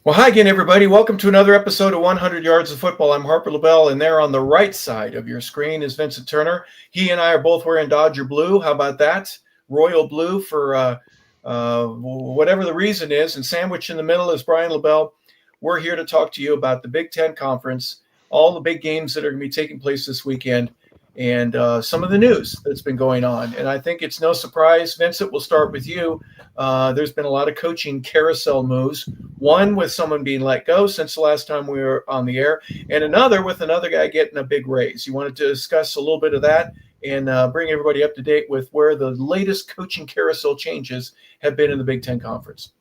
Well, hi again, everybody. Welcome to another episode of 100 Yards of Football. I'm Harper LeBel, and there on the right side of your screen is Vincent Turner. He and I are both wearing Dodger blue. How about that? Royal blue for whatever the reason is. And sandwiched in the middle is Brian LeBel. We're here to talk to you about the Big Ten Conference, all the big games that are going to be taking place this weekend, and some of the news that's been going on. And I think it's no surprise, Vincent, we'll start with you. There's been a lot of coaching carousel moves, one with someone being let go since the last time we were on the air, and another with another guy getting a big raise. You wanted to discuss a little bit of that and bring everybody up to date with where the latest coaching carousel changes have been in the Big Ten Conference.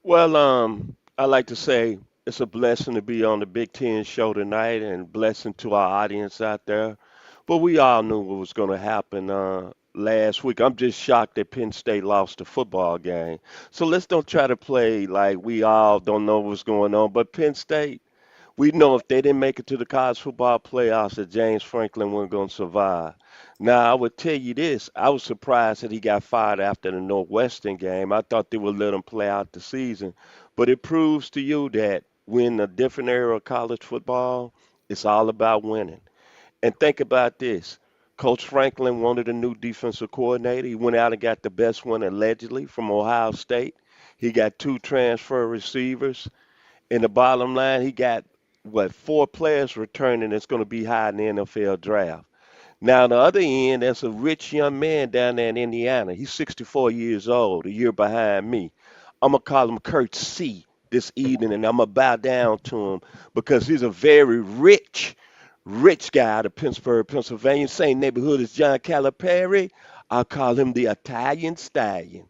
I like to say it's a blessing to be on the Big Ten show tonight and blessing to our audience out there. But we all knew what was going to happen last week. I'm just shocked that Penn State lost the football game. So let's don't try to play like we all don't know what's going on. But Penn State, we know if they didn't make it to the college football playoffs that James Franklin wasn't going to survive. Now, I would tell you this. I was surprised that he got fired after the Northwestern game. I thought they would let him play out the season. But it proves to you that when a different era of college football, it's all about winning. And think about this. Coach Franklin wanted a new defensive coordinator. He went out and got the best one allegedly from Ohio State. He got two transfer receivers. In the bottom line, he got four players returning that's going to be high in the NFL draft. Now, on the other end, there's a rich young man down there in Indiana. He's 64 years old, a year behind me. I'm going to call him Kurt C this evening, and I'm going to bow down to him because he's a very rich guy out of Pittsburgh, Pennsylvania. Same neighborhood as John Calipari. I'll call him the Italian Stallion.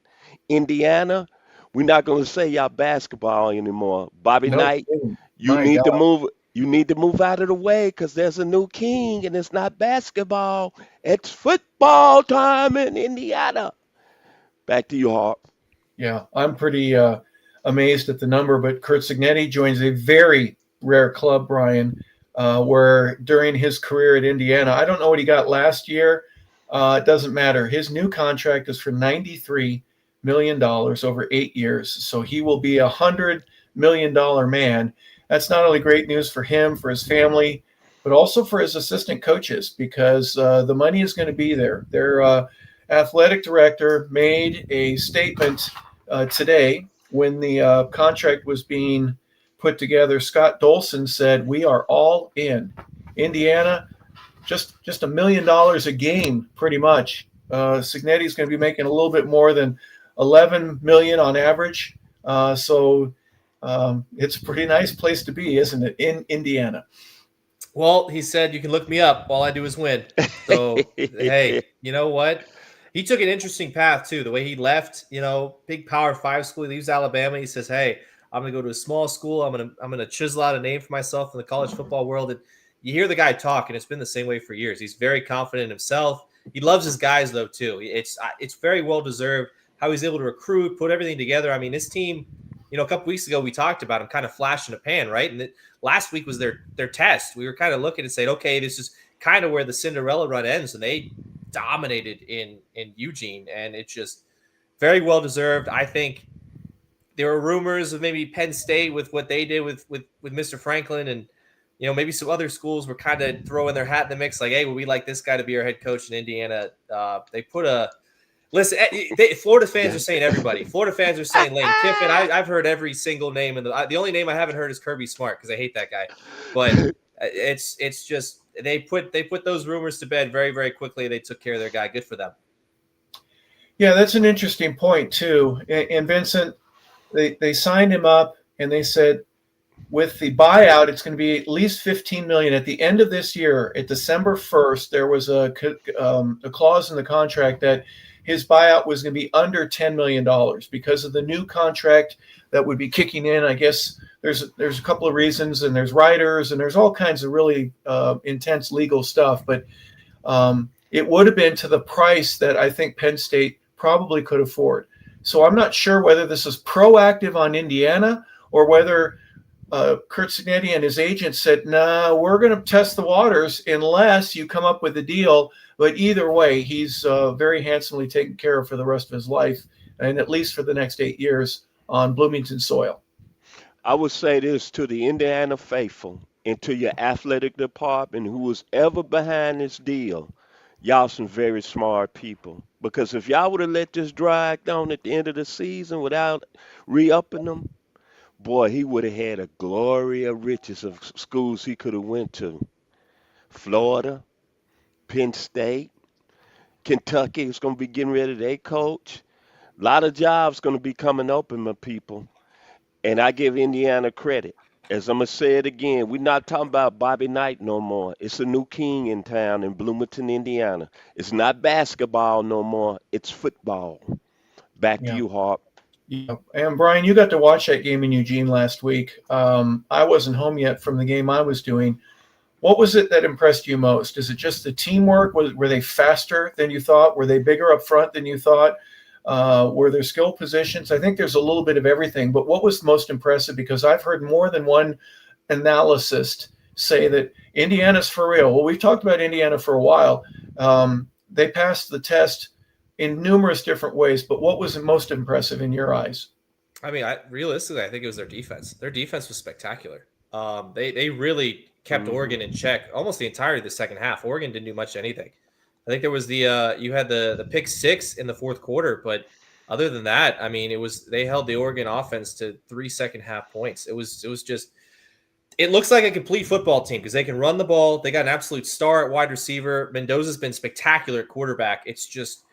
Indiana, we're not going to say y'all basketball anymore. Bobby No Knight, kidding. you My need to God. move. You need to move out of the way because there's a new king, and it's not basketball. It's football time in Indiana. Back to you, Hart. Yeah, I'm pretty amazed at the number, but Kurt Signetti joins a very rare club, Brian, where during his career at Indiana, I don't know what he got last year. It doesn't matter. His new contract is for $93 million over 8 years. So he will be $100 million man. That's not only great news for him, for his family, but also for his assistant coaches because the money is going to be there. Their athletic director made a statement today when the contract was being put together. Scott Dolson said, "We are all in. Indiana, just $1 million a game, pretty much. Signetti's going to be making a little bit more than 11 million on average. It's a pretty nice place to be, isn't it, in Indiana?" Well, he said you can look me up. All I do is win. So, hey, you know what? He took an interesting path too. The way he left, big Power 5 school. He leaves Alabama. He says, "Hey, I'm going to go to a small school. I'm gonna chisel out a name for myself in the college football world." And you hear the guy talk, and it's been the same way for years. He's very confident in himself. He loves his guys though too. It's very well deserved how he's able to recruit, put everything together. I mean, this team. A couple weeks ago we talked about him kind of flash in a pan, right? And last week was their test. We were kind of looking and saying, okay, this is kind of where the Cinderella run ends, and they dominated in Eugene, and it's just very well deserved. I think there were rumors of maybe Penn State with what they did with Mr. Franklin, and maybe some other schools were kind of throwing their hat in the mix, like, hey, well, we like this guy to be our head coach in Indiana. They put a Listen, Florida fans are saying everybody. Florida fans are saying Lane Kiffin. I've heard every single name, and the only name I haven't heard is Kirby Smart because I hate that guy. But it's just they put those rumors to bed very, very quickly. They took care of their guy. Good for them. Yeah, that's an interesting point too. And Vincent, they signed him up, and they said with the buyout, it's going to be at least $15 million at the end of this year. At December 1st, there was a clause in the contract that his buyout was going to be under $10 million because of the new contract that would be kicking in. I guess there's a couple of reasons, and there's riders, and there's all kinds of really intense legal stuff. But it would have been to the price that I think Penn State probably could afford. So I'm not sure whether this is proactive on Indiana or whether Kurt Signetti and his agent said, "No, we're going to test the waters unless you come up with a deal." But either way, he's very handsomely taken care of for the rest of his life, and at least for the next 8 years on Bloomington soil. I would say this to the Indiana faithful and to your athletic department who was ever behind this deal. Y'all some very smart people. Because if y'all would have let this drag down at the end of the season without re-upping them, boy, he would have had a glory of riches of schools he could have went to. Florida, Penn State, Kentucky is going to be getting rid of their coach. A lot of jobs going to be coming open, my people. And I give Indiana credit. As I'm going to say it again, we're not talking about Bobby Knight no more. It's a new king in town in Bloomington, Indiana. It's not basketball no more. It's football. Back to Yeah. you, Harp. Yeah. And Brian, you got to watch that game in Eugene last week. I wasn't home yet from the game I was doing. What was it that impressed you most? Is it just the teamwork? Were they faster than you thought? Were they bigger up front than you thought? Were there skill positions? I think there's a little bit of everything. But what was most impressive? Because I've heard more than one analyst say that Indiana's for real. Well, we've talked about Indiana for a while. They passed the test in numerous different ways. But what was most impressive in your eyes? I mean, realistically, I think it was their defense. Their defense was spectacular. They really kept Oregon in check almost the entirety of the second half. Oregon didn't do much of anything. I think there was you had the pick six in the fourth quarter, but other than that, I mean, they held the Oregon offense to 3 second half points. It was just, it looks like a complete football team because they can run the ball. They got an absolute star at wide receiver. Mendoza's been spectacular at quarterback. It's just,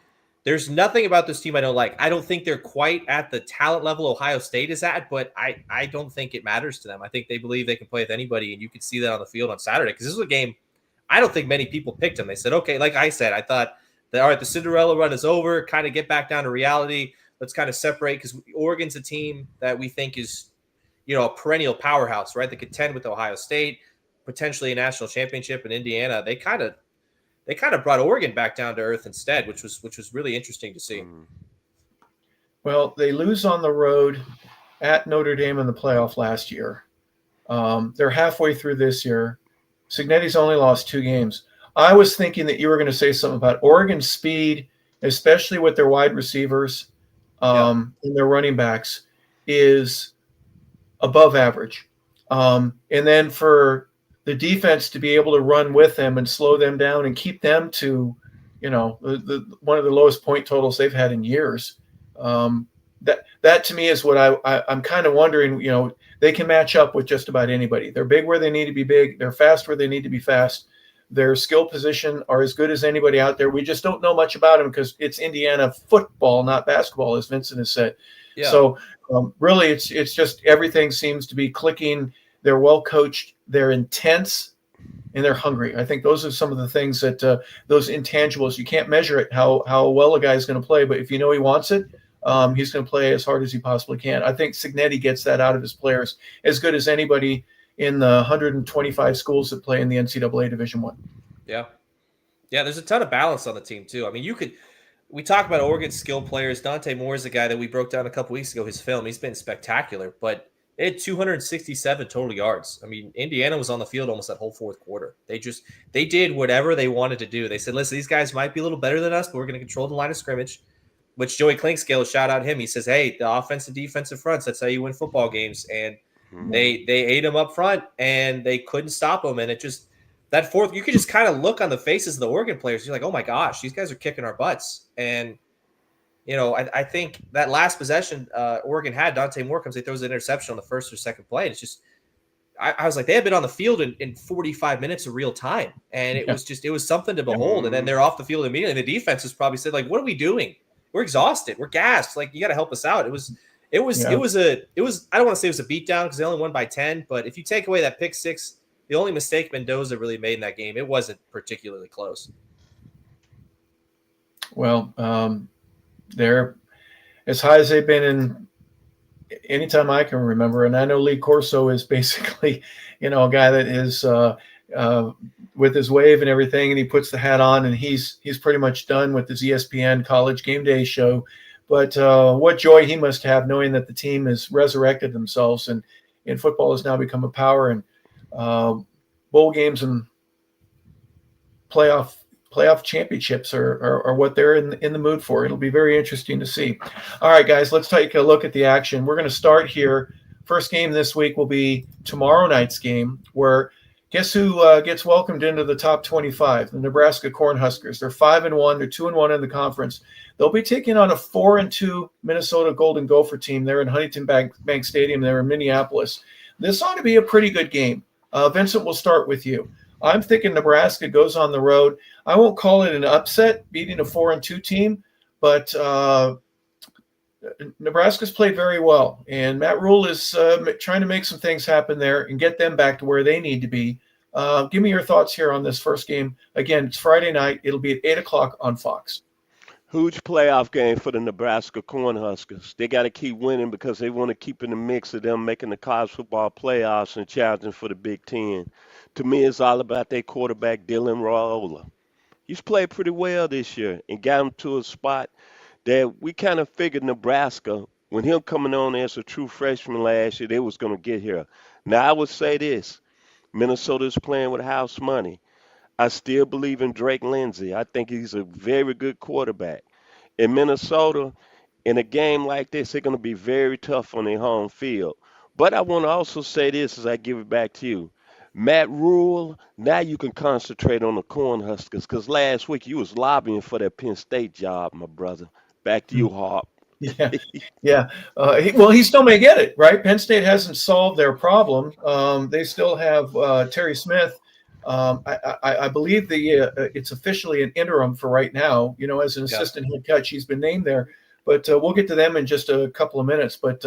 there's nothing about this team I don't like. I don't think they're quite at the talent level Ohio State is at, but I don't think it matters to them. I think they believe they can play with anybody, and you could see that on the field on Saturday because this was a game I don't think many people picked them. They said, okay, like I said, I thought that, all right, the Cinderella run is over, kind of get back down to reality. Let's kind of separate because Oregon's a team that we think is, a perennial powerhouse, right? They contend with Ohio State, potentially a national championship in Indiana. They kind of brought Oregon back down to earth instead, which was really interesting to see. Well, they lose on the road at Notre Dame in the playoff last year. They're halfway through this year. Cignetti's only lost 2 games. I was thinking that you were going to say something about Oregon's speed, especially with their wide receivers and their running backs, is above average. And then for the defense to be able to run with them and slow them down and keep them to, one of the lowest point totals they've had in years. That to me is what I'm kind of wondering. They can match up with just about anybody. They're big where they need to be big. They're fast where they need to be fast. Their skill position are as good as anybody out there. We just don't know much about them because it's Indiana football, not basketball, as Vincent has said. Yeah. So really, it's just everything seems to be clicking. They're well coached. They're intense, and they're hungry. I think those are some of the things that those intangibles, you can't measure it how well a guy is going to play, but if he wants it, he's going to play as hard as he possibly can. I think Cignetti gets that out of his players as good as anybody in the 125 schools that play in the NCAA Division I. Yeah. Yeah, there's a ton of balance on the team, too. I mean, we talk about Oregon's skilled players. Dante Moore is the guy that we broke down a couple weeks ago, his film. He's been spectacular, but they had 267 total yards. I mean, Indiana was on the field almost that whole fourth quarter. They did whatever they wanted to do. They said, listen, these guys might be a little better than us, but we're going to control the line of scrimmage, which Joey Clinkscale, shout out him. He says, hey, the offensive defensive fronts, that's how you win football games. And they ate them up front, and they couldn't stop them. And it just – that fourth – you could just kind of look on the faces of the Oregon players. You're like, oh, my gosh, these guys are kicking our butts. And, I think that last possession Oregon had, Dante Moore comes, he throws an interception on the first or second play. And it's just – I was like, they had been on the field in 45 minutes of real time. And it was something to behold. And then they're off the field immediately. And the defense has probably said, like, what are we doing? We're exhausted. We're gassed. Like, you got to help us out. It was I don't want to say it was a beatdown because they only won by 10, but if you take away that pick six, the only mistake Mendoza really made in that game, it wasn't particularly close. Well, they're as high as they've been in anytime I can remember. And I know Lee Corso is basically, a guy that is with his wave and everything, and he puts the hat on, and he's pretty much done with his ESPN College Game Day show. But what joy he must have knowing that the team has resurrected themselves, and football has now become a power, and bowl games and playoff championships are what they're in the mood for. It'll be very interesting to see. All right, guys, let's take a look at the action. We're going to start here first game this week will be tomorrow night's game, where guess who gets welcomed into the top 25? The Nebraska Cornhuskers. They're 5-1. They're 2-1 in the conference. They'll be taking on a 4-2 Minnesota Golden Gopher team. They're in Huntington Bank Stadium. They're in Minneapolis. This ought to be a pretty good game. Vincent, we'll start with you. I'm thinking Nebraska goes on the road. I won't call it an upset, beating a 4-2 team, but Nebraska's played very well, and Matt Rule is trying to make some things happen there and get them back to where they need to be. Give me your thoughts here on this first game. Again, it's Friday night. It'll be at 8 o'clock on Fox. Huge playoff game for the Nebraska Cornhuskers. They got to keep winning because they want to keep in the mix of them making the college football playoffs and challenging for the Big Ten. To me, it's all about their quarterback, Dylan Raiola. He's played pretty well this year and got him to a spot that we kind of figured Nebraska, when him coming on as a true freshman last year, they was going to get here. Now, I would say this. Minnesota's playing with house money. I still believe in Drake Lindsey. I think he's a very good quarterback. In Minnesota, in a game like this, they're going to be very tough on their home field. But I want to also say this as I give it back to you. Matt Rule, now you can concentrate on the Cornhuskers because last week you was lobbying for that Penn State job, my brother. Back to you, Hop. Yeah. Well, he still may get it, right? Penn State hasn't solved their problem. They still have Terry Smith. I believe it's officially an interim for right now, as an assistant head coach. He's been named there, but we'll get to them in just a couple of minutes. But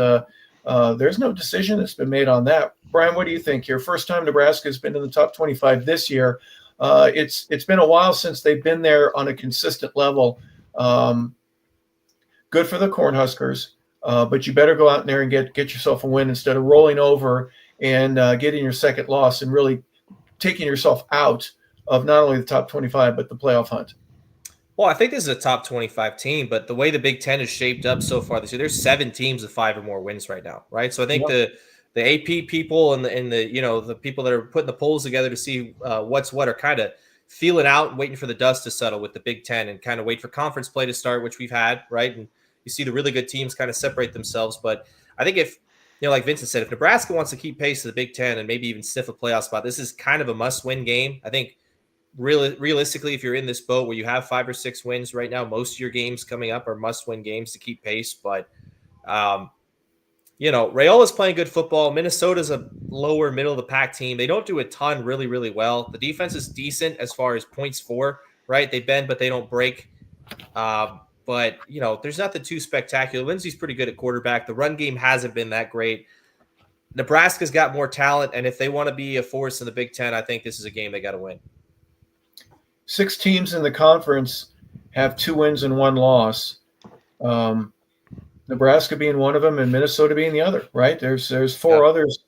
there's no decision that's been made on that. Brian, what do you think here? First time Nebraska has been in the top 25 this year. It's been a while since they've been there on a consistent level. Good for the Cornhuskers, but you better go out there and get yourself a win instead of rolling over and getting your second loss and really taking yourself out of not only the top 25 but the playoff hunt. Well, I think this is a top 25 team, but the way the Big Ten is shaped up so far this year, there's 7 teams with 5 or more wins right now, right? So I think the AP people and the people that are putting the polls together to see what's what are kind of feeling out and waiting for the dust to settle with the Big Ten and kind of wait for conference play to start, which we've had, right? And you see the really good teams kind of separate themselves. But I think if, like Vincent said, if Nebraska wants to keep pace to the Big Ten and maybe even sniff a playoff spot, this is kind of a must-win game. I think realistically, if you're in this boat where you have 5 or 6 wins right now, most of your games coming up are must-win games to keep pace. But, Raiola's playing good football. Minnesota's a lower middle of the pack team. They don't do a ton really, really well. The defense is decent as far as points for, right? They bend, but they don't break. But, there's nothing too spectacular. Lindsey's pretty good at quarterback. The run game hasn't been that great. Nebraska's got more talent, and if they want to be a force in the Big Ten, I think this is a game they got to win. 6 teams in the conference have 2 wins and 1 loss. Nebraska being one of them and Minnesota being the other, right? There's 4 others.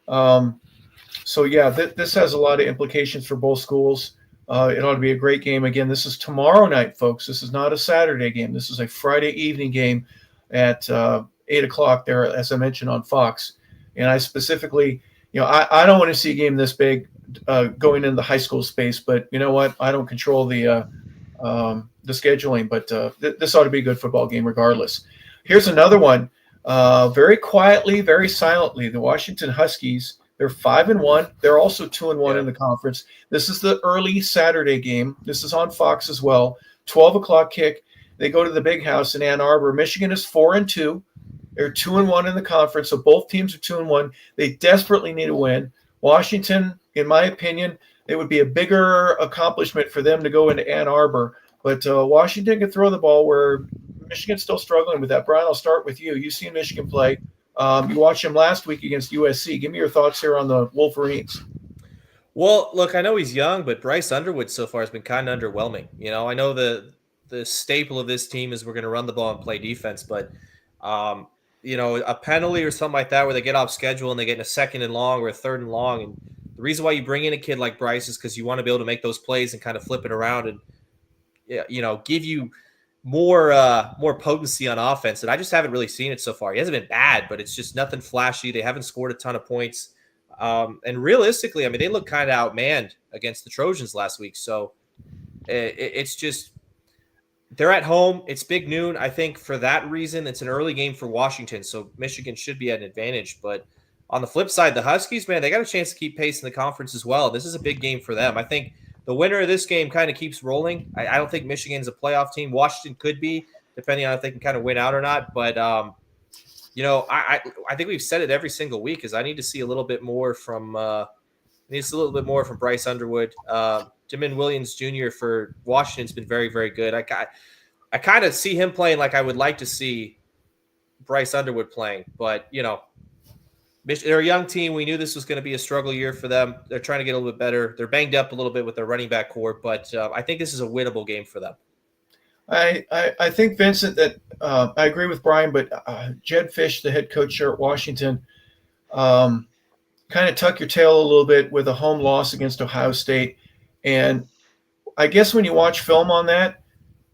This has a lot of implications for both schools. It ought to be a great game. Again, this is tomorrow night, folks. This is not a Saturday game. This is a Friday evening game at 8 o'clock there, as I mentioned, on Fox. And I specifically, I don't want to see a game this big going into the high school space, but you know what? I don't control the scheduling, but this ought to be a good football game regardless. Here's another one. Very quietly, very silently, the Washington Huskies. They're 5-1. They're also 2-1 in the conference. This is the early Saturday game. This is on Fox as well. 12 o'clock kick. They go to the Big House in Ann Arbor. Michigan is 4-2. They're 2-1 in the conference, so both teams are 2-1. They desperately need a win. Washington, in my opinion, it would be a bigger accomplishment for them to go into Ann Arbor. But Washington can throw the ball where Michigan's still struggling with that. Brian, I'll start with you. You've seen Michigan play. You watched him last week against USC. Give me your thoughts here on the Wolverines. Well, look, I know he's young, but Bryce Underwood so far has been kind of underwhelming. I know the staple of this team is we're going to run the ball and play defense, but a penalty or something like that where they get off schedule and they get in a 2nd and long or a 3rd and long. And the reason why you bring in a kid like Bryce is because you want to be able to make those plays and kind of flip it around and, give you more potency on offense. And I just haven't really seen it so far. He hasn't been bad, but it's just nothing flashy. They haven't scored a ton of points. And realistically, I mean, they look kind of outmanned against the Trojans last week. So it's just, they're at home. It's big noon. I think for that reason, it's an early game for Washington. So Michigan should be at an advantage. But On the flip side, the Huskies, man, they got a chance to keep pace in the conference as well. This is a big game for them. I think the winner of this game kind of keeps rolling. I don't think Michigan's a playoff team. Washington could be, depending on if they can kind of win out or not. But I think we've said it every single week is I need to see a little bit more from needs a little bit more from Bryce Underwood. Jamin Williams Jr. for Washington's been very, very good. I kind of see him playing like I would like to see Bryce Underwood playing, but they're a young team. We knew this was going to be a struggle year for them. They're trying to get a little bit better. They're banged up a little bit with their running back core, but I think this is a winnable game for them. I think, Vincent, that I agree with Brian, but Jed Fish, the head coach here at Washington, kind of tuck your tail a little bit with a home loss against Ohio State. And I guess when you watch film on that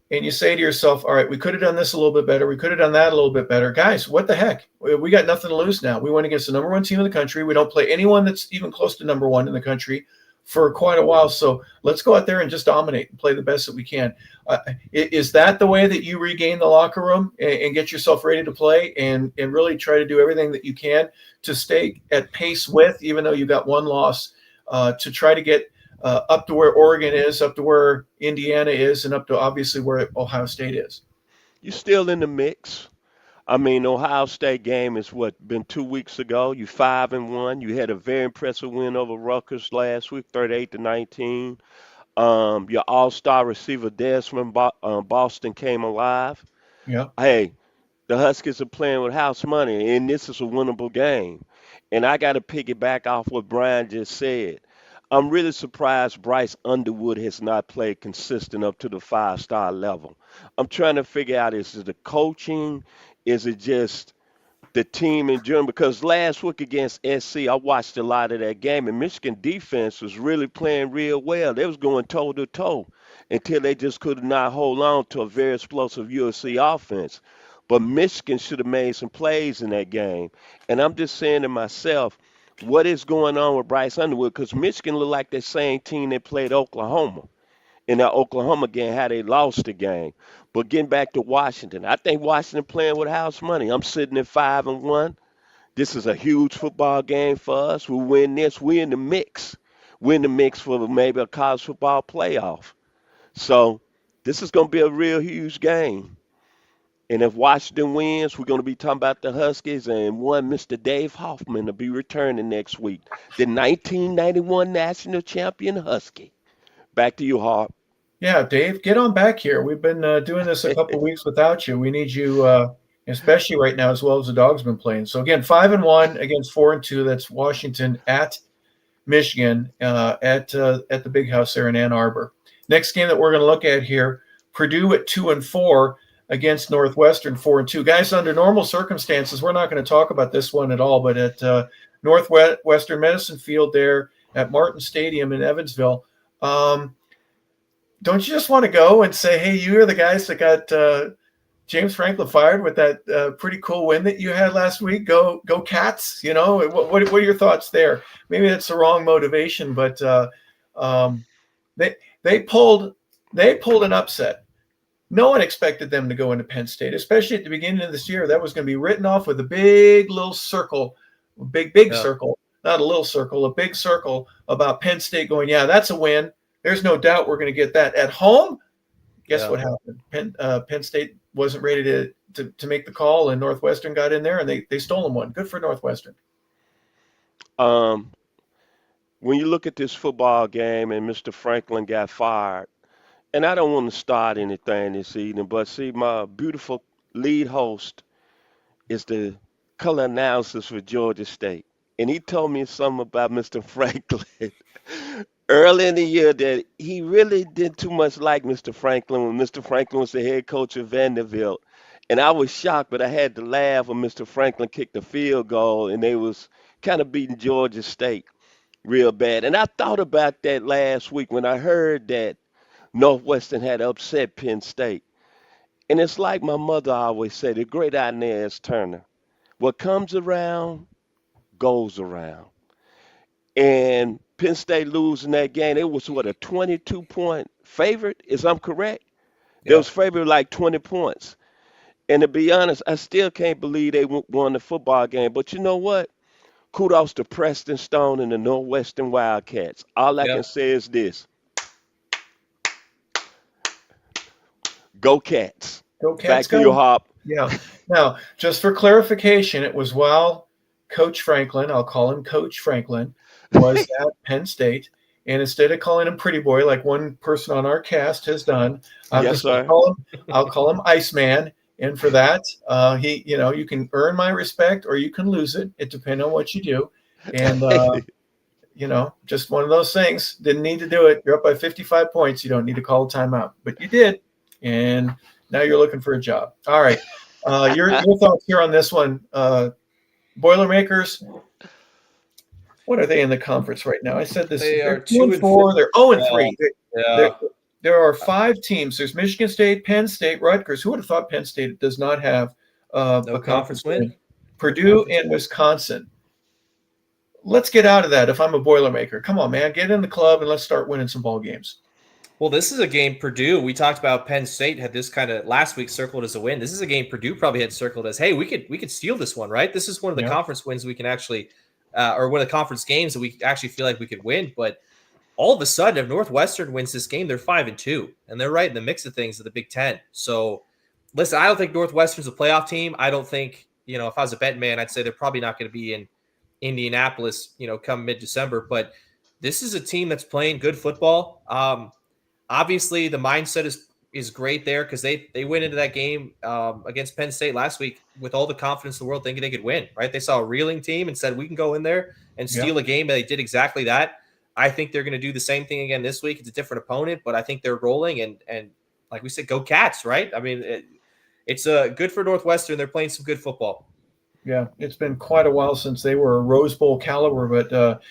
and you say to yourself, all right, we could have done this a little bit better. We could have done that a little bit better. Guys, what the heck? We got nothing to lose now. We went against the number one team in the country. We don't play anyone that's even close to number one in the country for quite a while. So let's go out there and just dominate and play the best that we can. Is that the way that you regain the locker room and get yourself ready to play and really try to do everything that you can to stay at pace with, even though you got one loss, to try to get up to where Oregon is, up to where Indiana is, and up to obviously where Ohio State is? You're still in the mix. I mean, Ohio State game is been 2 weeks ago. You 5-1. You had a very impressive win over Rutgers last week, 38-19. Your all-star receiver Desmond Boston came alive. Yeah. Hey, the Huskies are playing with house money, and this is a winnable game. And I got to piggyback off what Brian just said. I'm really surprised Bryce Underwood has not played consistent up to the five-star level. I'm trying to figure out, is it the coaching? Is it just the team in general? Because last week against SC, I watched a lot of that game, and Michigan defense was really playing real well. They was going toe to toe until they just could not hold on to a very explosive USC offense. But Michigan should have made some plays in that game. And I'm just saying to myself, what is going on with Bryce Underwood? Because Michigan looked like the same team that played Oklahoma in that Oklahoma game, how they lost the game. But getting back to Washington, I think Washington playing with house money. I'm sitting at 5-1. This is a huge football game for us. We win this, we're in the mix. We're in the mix for maybe a college football playoff. So this is going to be a real huge game. And if Washington wins, we're going to be talking about the Huskies and one Mr. Dave Hoffman will be returning next week, the 1991 national champion Husky. Back to you, Hart. Yeah, Dave, get on back here. We've been doing this a couple weeks without you. We need you, especially right now, as well as the dog's been playing. So again, 5-1 against 4-2. That's Washington at Michigan at the Big House there in Ann Arbor. Next game that we're going to look at here, Purdue at 2-4 against Northwestern 4-2. Guys, under normal circumstances, we're not going to talk about this one at all, but at Northwestern Medicine Field there at Martin Stadium in Evansville, don't you just want to go and say, hey, you are the guys that got James Franklin fired with that pretty cool win that you had last week? Go Cats! You know, what are your thoughts there? Maybe that's the wrong motivation, but they pulled an upset. No one expected them to go into Penn State, especially at the beginning of this year. That was going to be written off with a big little circle, big circle, not a little circle, a big circle about Penn State going, yeah, that's a win. There's no doubt we're going to get that at home. Guess what happened? Penn State wasn't ready to make the call, and Northwestern got in there, and they stole them one. Good for Northwestern. When you look at this football game and Mr. Franklin got fired, and I don't want to start anything this evening, but see, my beautiful lead host is the color analysis for Georgia State. And he told me something about Mr. Franklin early in the year that he really didn't too much like Mr. Franklin when Mr. Franklin was the head coach of Vanderbilt. And I was shocked, but I had to laugh when Mr. Franklin kicked the field goal and they was kind of beating Georgia State real bad. And I thought about that last week when I heard that Northwestern had upset Penn State. And it's like my mother always said, the great Inez Turner. What comes around goes around. And Penn State losing that game, it was a 22-point favorite, if I'm correct? They was favored like 20 points. And to be honest, I still can't believe they won the football game. But you know what? Kudos to Preston Stone and the Northwestern Wildcats. All I can Yep. say is this: Go Cats. Go Cats, Back to you, go. Hop. Yeah. Now, just for clarification, it was while Coach Franklin, I'll call him Coach Franklin, was at Penn State. And instead of calling him Pretty Boy, like one person on our cast has done, I'm Yes, just going to sir. I'll call him Iceman. And for that, you can earn my respect or you can lose it. It depends on what you do. And, just one of those things. Didn't need to do it. You're up by 55 points. You don't need to call a timeout, but you did. And now you're looking for a job. All right. Your thoughts here on this one. Boilermakers, what are they in the conference right now? I said this. They They're are 2-4. They're 0-3. Yeah. There are 5 teams. There's Michigan State, Penn State, Rutgers. Who would have thought Penn State does not have No a conference win. Purdue and Wisconsin. Let's get out of that if I'm a Boilermaker. Come on, man. Get in the club and let's start winning some ball games. Well, this is a game Purdue. We talked about Penn State had this kind of last week circled as a win. This is a game Purdue probably had circled as, hey, we could steal this one, right? This is one of the conference wins we can actually, or one of the conference games that we actually feel like we could win. But all of a sudden, if Northwestern wins this game, they're 5-2, and they're right in the mix of things of the Big Ten. So, listen, I don't think Northwestern's a playoff team. I don't think, if I was a betting man, I'd say they're probably not going to be in Indianapolis, come mid-December. But this is a team that's playing good football. Obviously, the mindset is great there because they went into that game against Penn State last week with all the confidence in the world, thinking they could win. Right? They saw a reeling team and said we can go in there and steal a game, and they did exactly that. I think they're going to do the same thing again this week. It's a different opponent, but I think they're rolling and like we said, go Cats! Right? I mean, it's good for Northwestern. They're playing some good football. Yeah, it's been quite a while since they were a Rose Bowl caliber, but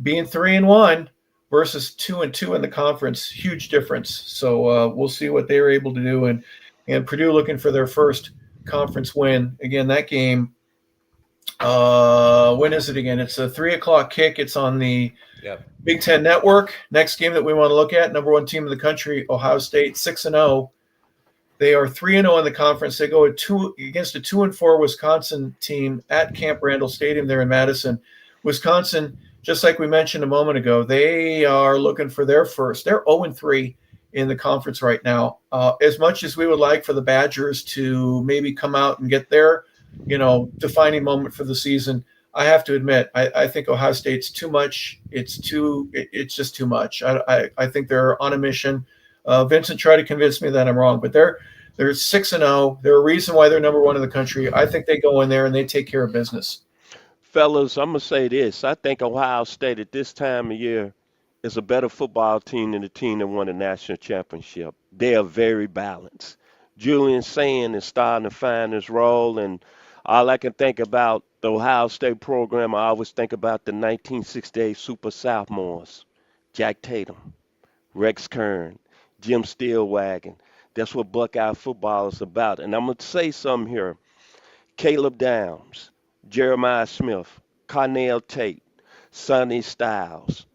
being 3-1 versus 2-2 in the conference, huge difference. So we'll see what they're able to do. And Purdue looking for their first conference win. Again, that game, when is it again? It's a 3:00 kick. It's on the Big Ten Network. Next game that we want to look at, number 1 team in the country, Ohio State, 6-0. They are 3-0 in the conference. They go against a 2-4 Wisconsin team at Camp Randall Stadium there in Madison. Wisconsin, just like we mentioned a moment ago, they are looking for their first. They're 0-3 in the conference right now. As much as we would like for the Badgers to maybe come out and get their, defining moment for the season, I have to admit, I think Ohio State's too much. It's just too much. I think they're on a mission. Vincent tried to convince me that I'm wrong, but they're 6-0. They're a reason why they're number 1 in the country. I think they go in there and they take care of business. Fellas, I'm going to say this. I think Ohio State at this time of year is a better football team than the team that won the national championship. They are very balanced. Julian Sand is starting to find his role, and all I can think about the Ohio State program, I always think about the 1968 Super Sophomores, Jack Tatum, Rex Kern, Jim Steelwagon. That's what Buckeye football is about. And I'm going to say something here. Caleb Downs, Jeremiah Smith, Carnell Tate, Sonny Styles,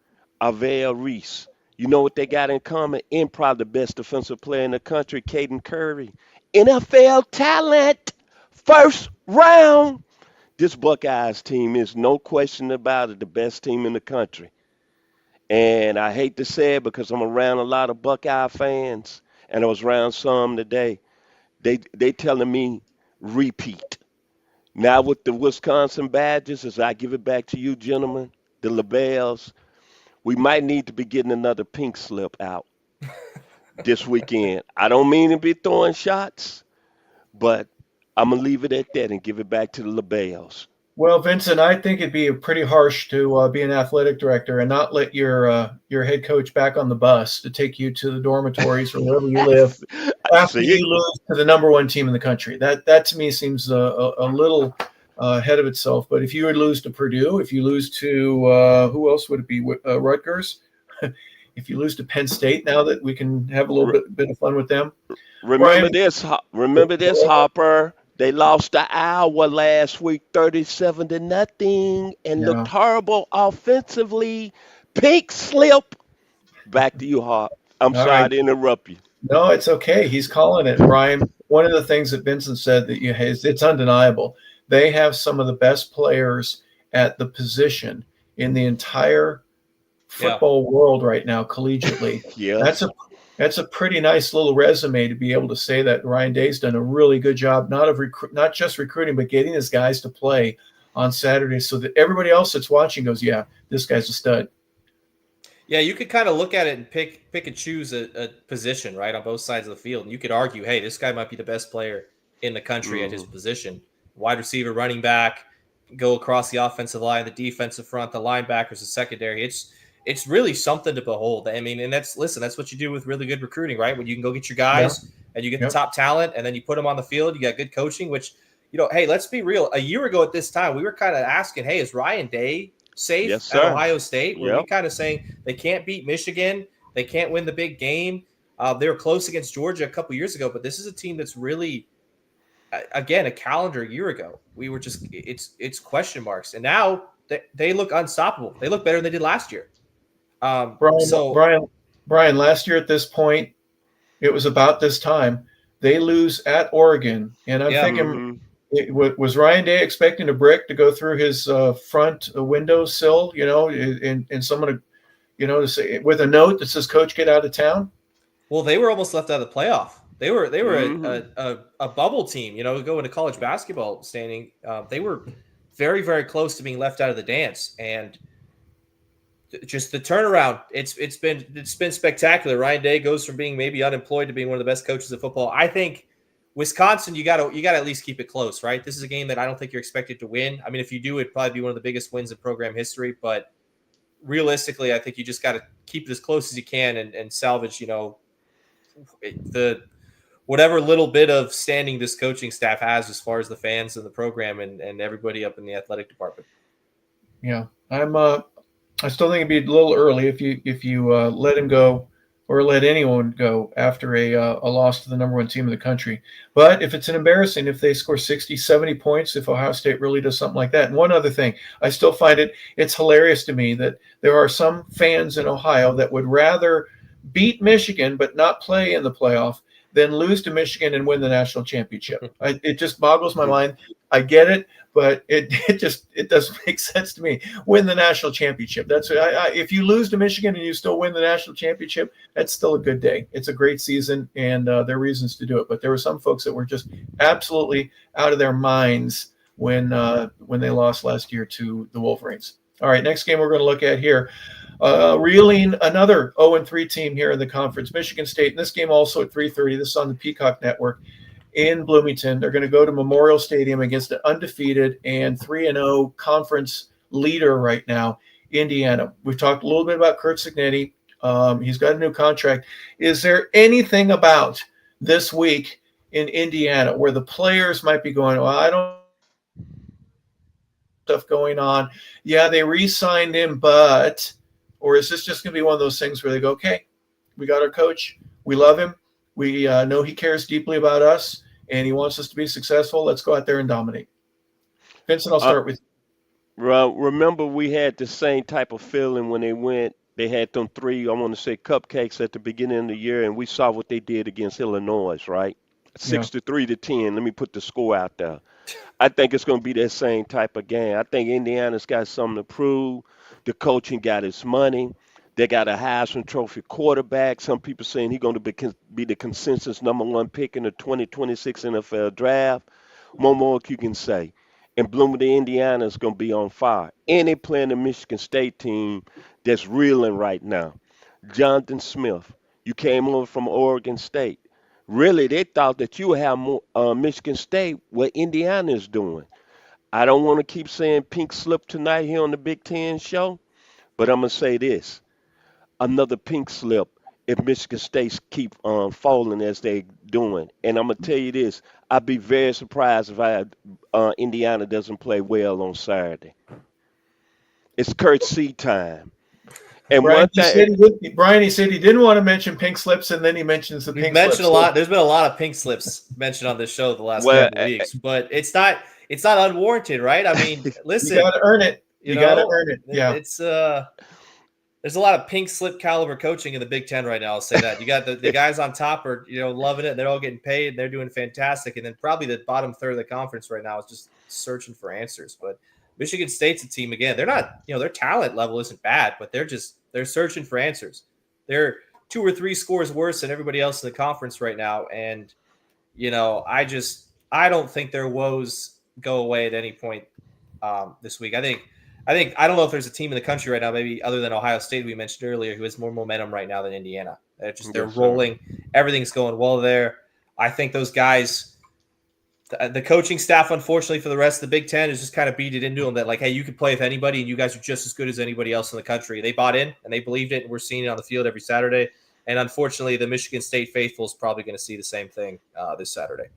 Avell Reese. You know what they got in common? And probably the best defensive player in the country, Caden Curry. NFL talent, first round. This Buckeyes team is no question about it, the best team in the country. And I hate to say it because I'm around a lot of Buckeye fans, and I was around some today. They telling me repeat. Now with the Wisconsin Badgers, as I give it back to you, gentlemen, the LeBels, we might need to be getting another pink slip out this weekend. I don't mean to be throwing shots, but I'm going to leave it at that and give it back to the LeBels. Well, Vincent, I think it'd be pretty harsh to be an athletic director and not let your head coach back on the bus to take you to the dormitories or wherever you live after you lose to the number 1 team in the country. That to me seems a little ahead of itself. But if you would lose to Purdue, if you lose to who else would it be? Rutgers. If you lose to Penn State, now that we can have a little bit of fun with them. Remember this, Hopper. They lost to Iowa last week, 37-0, and looked horrible offensively. Pink slip. Back to you, Hop. I'm sorry to interrupt you. No, it's okay. He's calling it, Brian. One of the things that Vincent said that it's undeniable. They have some of the best players at the position in the entire Yeah. football world right now, collegiately. That's Yes. a pretty nice little resume to be able to say that Ryan Day's done a really good job, not just recruiting, but getting his guys to play on Saturday, so that everybody else that's watching goes, yeah, this guy's a stud. Yeah, you could kind of look at it and pick and choose a position, right, on both sides of the field. And you could argue, hey, this guy might be the best player in the country at his Hmm. position. Wide receiver, running back, go across the offensive line, the defensive front, the linebackers, the secondary. It's really something to behold. I mean, and that's what you do with really good recruiting, right? When you can go get your Yeah, guys and you get the yep, top talent, and then you put them on the field. You got good coaching, which, hey, let's be real. A year ago at this time, we were kind of asking, hey, is Ryan Day safe Yes, at sir. Ohio State? Were we Yep. kind of saying they can't beat Michigan, they can't win the big game? They were close against Georgia a couple years ago, but this is a team that's really, again, a calendar year ago, we were just it's question marks, and now they look unstoppable. They look better than they did last year. Brian, So Brian, Brian. Last year at this point, it was about this time they lose at Oregon, and I'm yeah, thinking, Hmm. was Ryan Day expecting a brick to go through his front windowsill, and someone to, to say with a note that says, "Coach, get out of town"? well, they were almost left out of the playoff. They were Hmm. a bubble team, going to college basketball standing. They were very, very close to being left out of the dance, and just the turnaround. It's been spectacular. Ryan Day goes from being maybe unemployed to being one of the best coaches of football. I think Wisconsin, you gotta at least keep it close, right? This is a game that I don't think you're expected to win. I mean, if you do, it'd probably be one of the biggest wins in program history. But realistically, I think you just got to keep it as close as you can and salvage, the whatever little bit of standing this coaching staff has as far as the fans and the program and everybody up in the athletic department. Yeah, I still think it'd be a little early if you let him go or let anyone go after a loss to the number one team in the country. But if it's an embarrassing, if they score 60, 70 points, if Ohio State really does something like that. And one other thing, I still find it's hilarious to me that there are some fans in Ohio that would rather beat Michigan but not play in the playoff than lose to Michigan and win the national championship. It just boggles my mind. I get it, but it doesn't make sense to me. Win the national championship. That's if you lose to Michigan and you still win the national championship, that's still a good day. It's a great season, and there are reasons to do it. But there were some folks that were just absolutely out of their minds when they lost last year to the Wolverines. All right, next game we're going to look at here. Reeling another 0-3 team here in the conference, Michigan State. And this game also at 3:30. This is on the Peacock Network in Bloomington. They're going to go to Memorial Stadium against an undefeated and 3-0 conference leader right now, Indiana. We've talked a little bit about Curt Cignetti. He's got a new contract. Is there anything about this week in Indiana where the players might be going, well, I don't stuff going on. Yeah, they re-signed him, but, or is this just going to be one of those things where they go, okay, we got our coach, we love him, we know he cares deeply about us, and he wants us to be successful. Let's go out there and dominate. Vincent, I'll Uh, start with remember, we had the same type of feeling when they went. They had them three, I want to say, cupcakes at the beginning of the year, and we saw what they did against Illinois, right? you. Yeah, 63-10. Let me put the score out there. I think it's going to be that same type of game. I think Indiana's got something to prove. The coaching got his money. They got a Heisman Trophy quarterback. Some people saying he's going to be the consensus number one pick in the 2026 NFL draft. One more you can say. And Bloomington, Indiana is going to be on fire. And they playing the Michigan State team that's reeling right now. Jonathan Smith, you came over from Oregon State. Really, they thought that you would have more Michigan State what Indiana is doing. I don't want to keep saying pink slip tonight here on the Big Ten show, but I'm going to say this. Another pink slip if Michigan State keep falling as they doing. And I'm going to tell you this. I'd be very surprised if Indiana doesn't play well on Saturday. It's Kurt C time. And Brian, one thing, He said he didn't want to mention pink slips, and then he mentions the We've pink mentioned slips. a lot. There's been a lot of pink slips mentioned on this show the last well, couple of weeks, but it's not unwarranted, right? I mean, You listen, got to earn it. you You got to know, earn it. Yeah. it's there's a lot of pink slip caliber coaching in the Big Ten right now. I'll say that. You got the guys on top are loving it. They're all getting paid. They're doing fantastic, and then probably the bottom third of the conference right now is just searching for answers. But Michigan State's a team again. They're not, their talent level isn't bad, but they're searching for answers. They're 2 or 3 scores worse than everybody else in the conference right now, and I don't think their woes go away at any point this week. I don't know if there's a team in the country right now, maybe other than Ohio State we mentioned earlier, who has more momentum right now than Indiana. They're rolling. Everything's going well there. I think those guys, the coaching staff, unfortunately for the rest of the Big Ten, is just kind of beat it into them that, like, hey, you can play with anybody and you guys are just as good as anybody else in the country. They bought in and they believed it, and we're seeing it on the field every Saturday. And unfortunately, the Michigan State faithful is probably going to see the same thing this Saturday.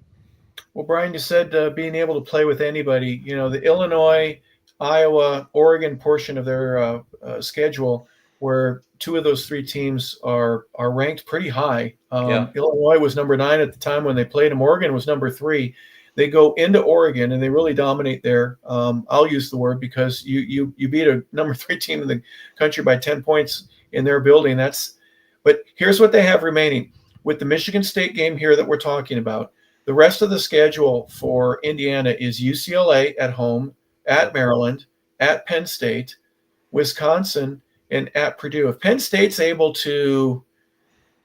Well, Brian, you said being able to play with anybody. The Illinois, Iowa, Oregon portion of their schedule, where 2 of those 3 teams are ranked pretty high. Illinois was number 9 at the time when they played them. Oregon was number 3. They go into Oregon and they really dominate there. I'll use the word because you beat a number 3 team in the country by 10 points in their building. But here's what they have remaining. With the Michigan State game here that we're talking about, the rest of the schedule for Indiana is UCLA at home, at Maryland, at Penn State, Wisconsin, and at Purdue. If Penn State's able to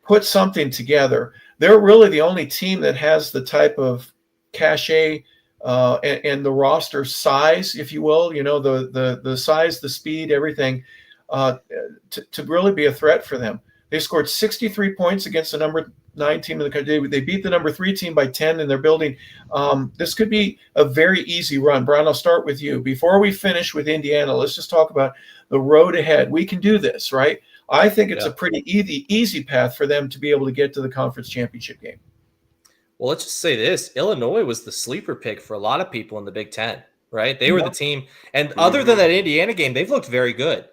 put something together, they're really the only team that has the type of cachet and the roster size, if you will, the size, the speed, everything, to really be a threat for them. They scored 63 points against the number 9 team in the country. They beat the number 3 team by 10 in their building. This could be a very easy run. Brian, I'll start with you. Before we finish with Indiana, let's just talk about the road ahead. We can do this, right? I think it's a pretty easy path for them to be able to get to the conference championship game. Well, let's just say this. Illinois was the sleeper pick for a lot of people in the Big Ten, right? They were the team. And other than that Indiana game, they've looked very good.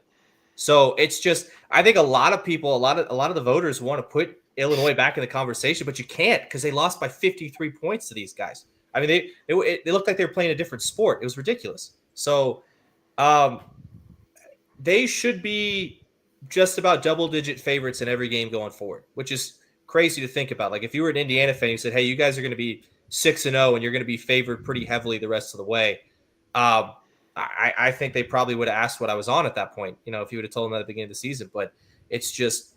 So it's just, I think a lot of people, a lot of the voters want to put Illinois back in the conversation, but you can't because they lost by 53 points to these guys. I mean, they looked like they were playing a different sport. It was ridiculous. So they should be just about double-digit favorites in every game going forward, which is crazy to think about. Like if you were an Indiana fan, you said, hey, you guys are going to be 6-0 and you're going to be favored pretty heavily the rest of the way. I think they probably would have asked what I was on at that point, if you would have told them at the beginning of the season. But it's just,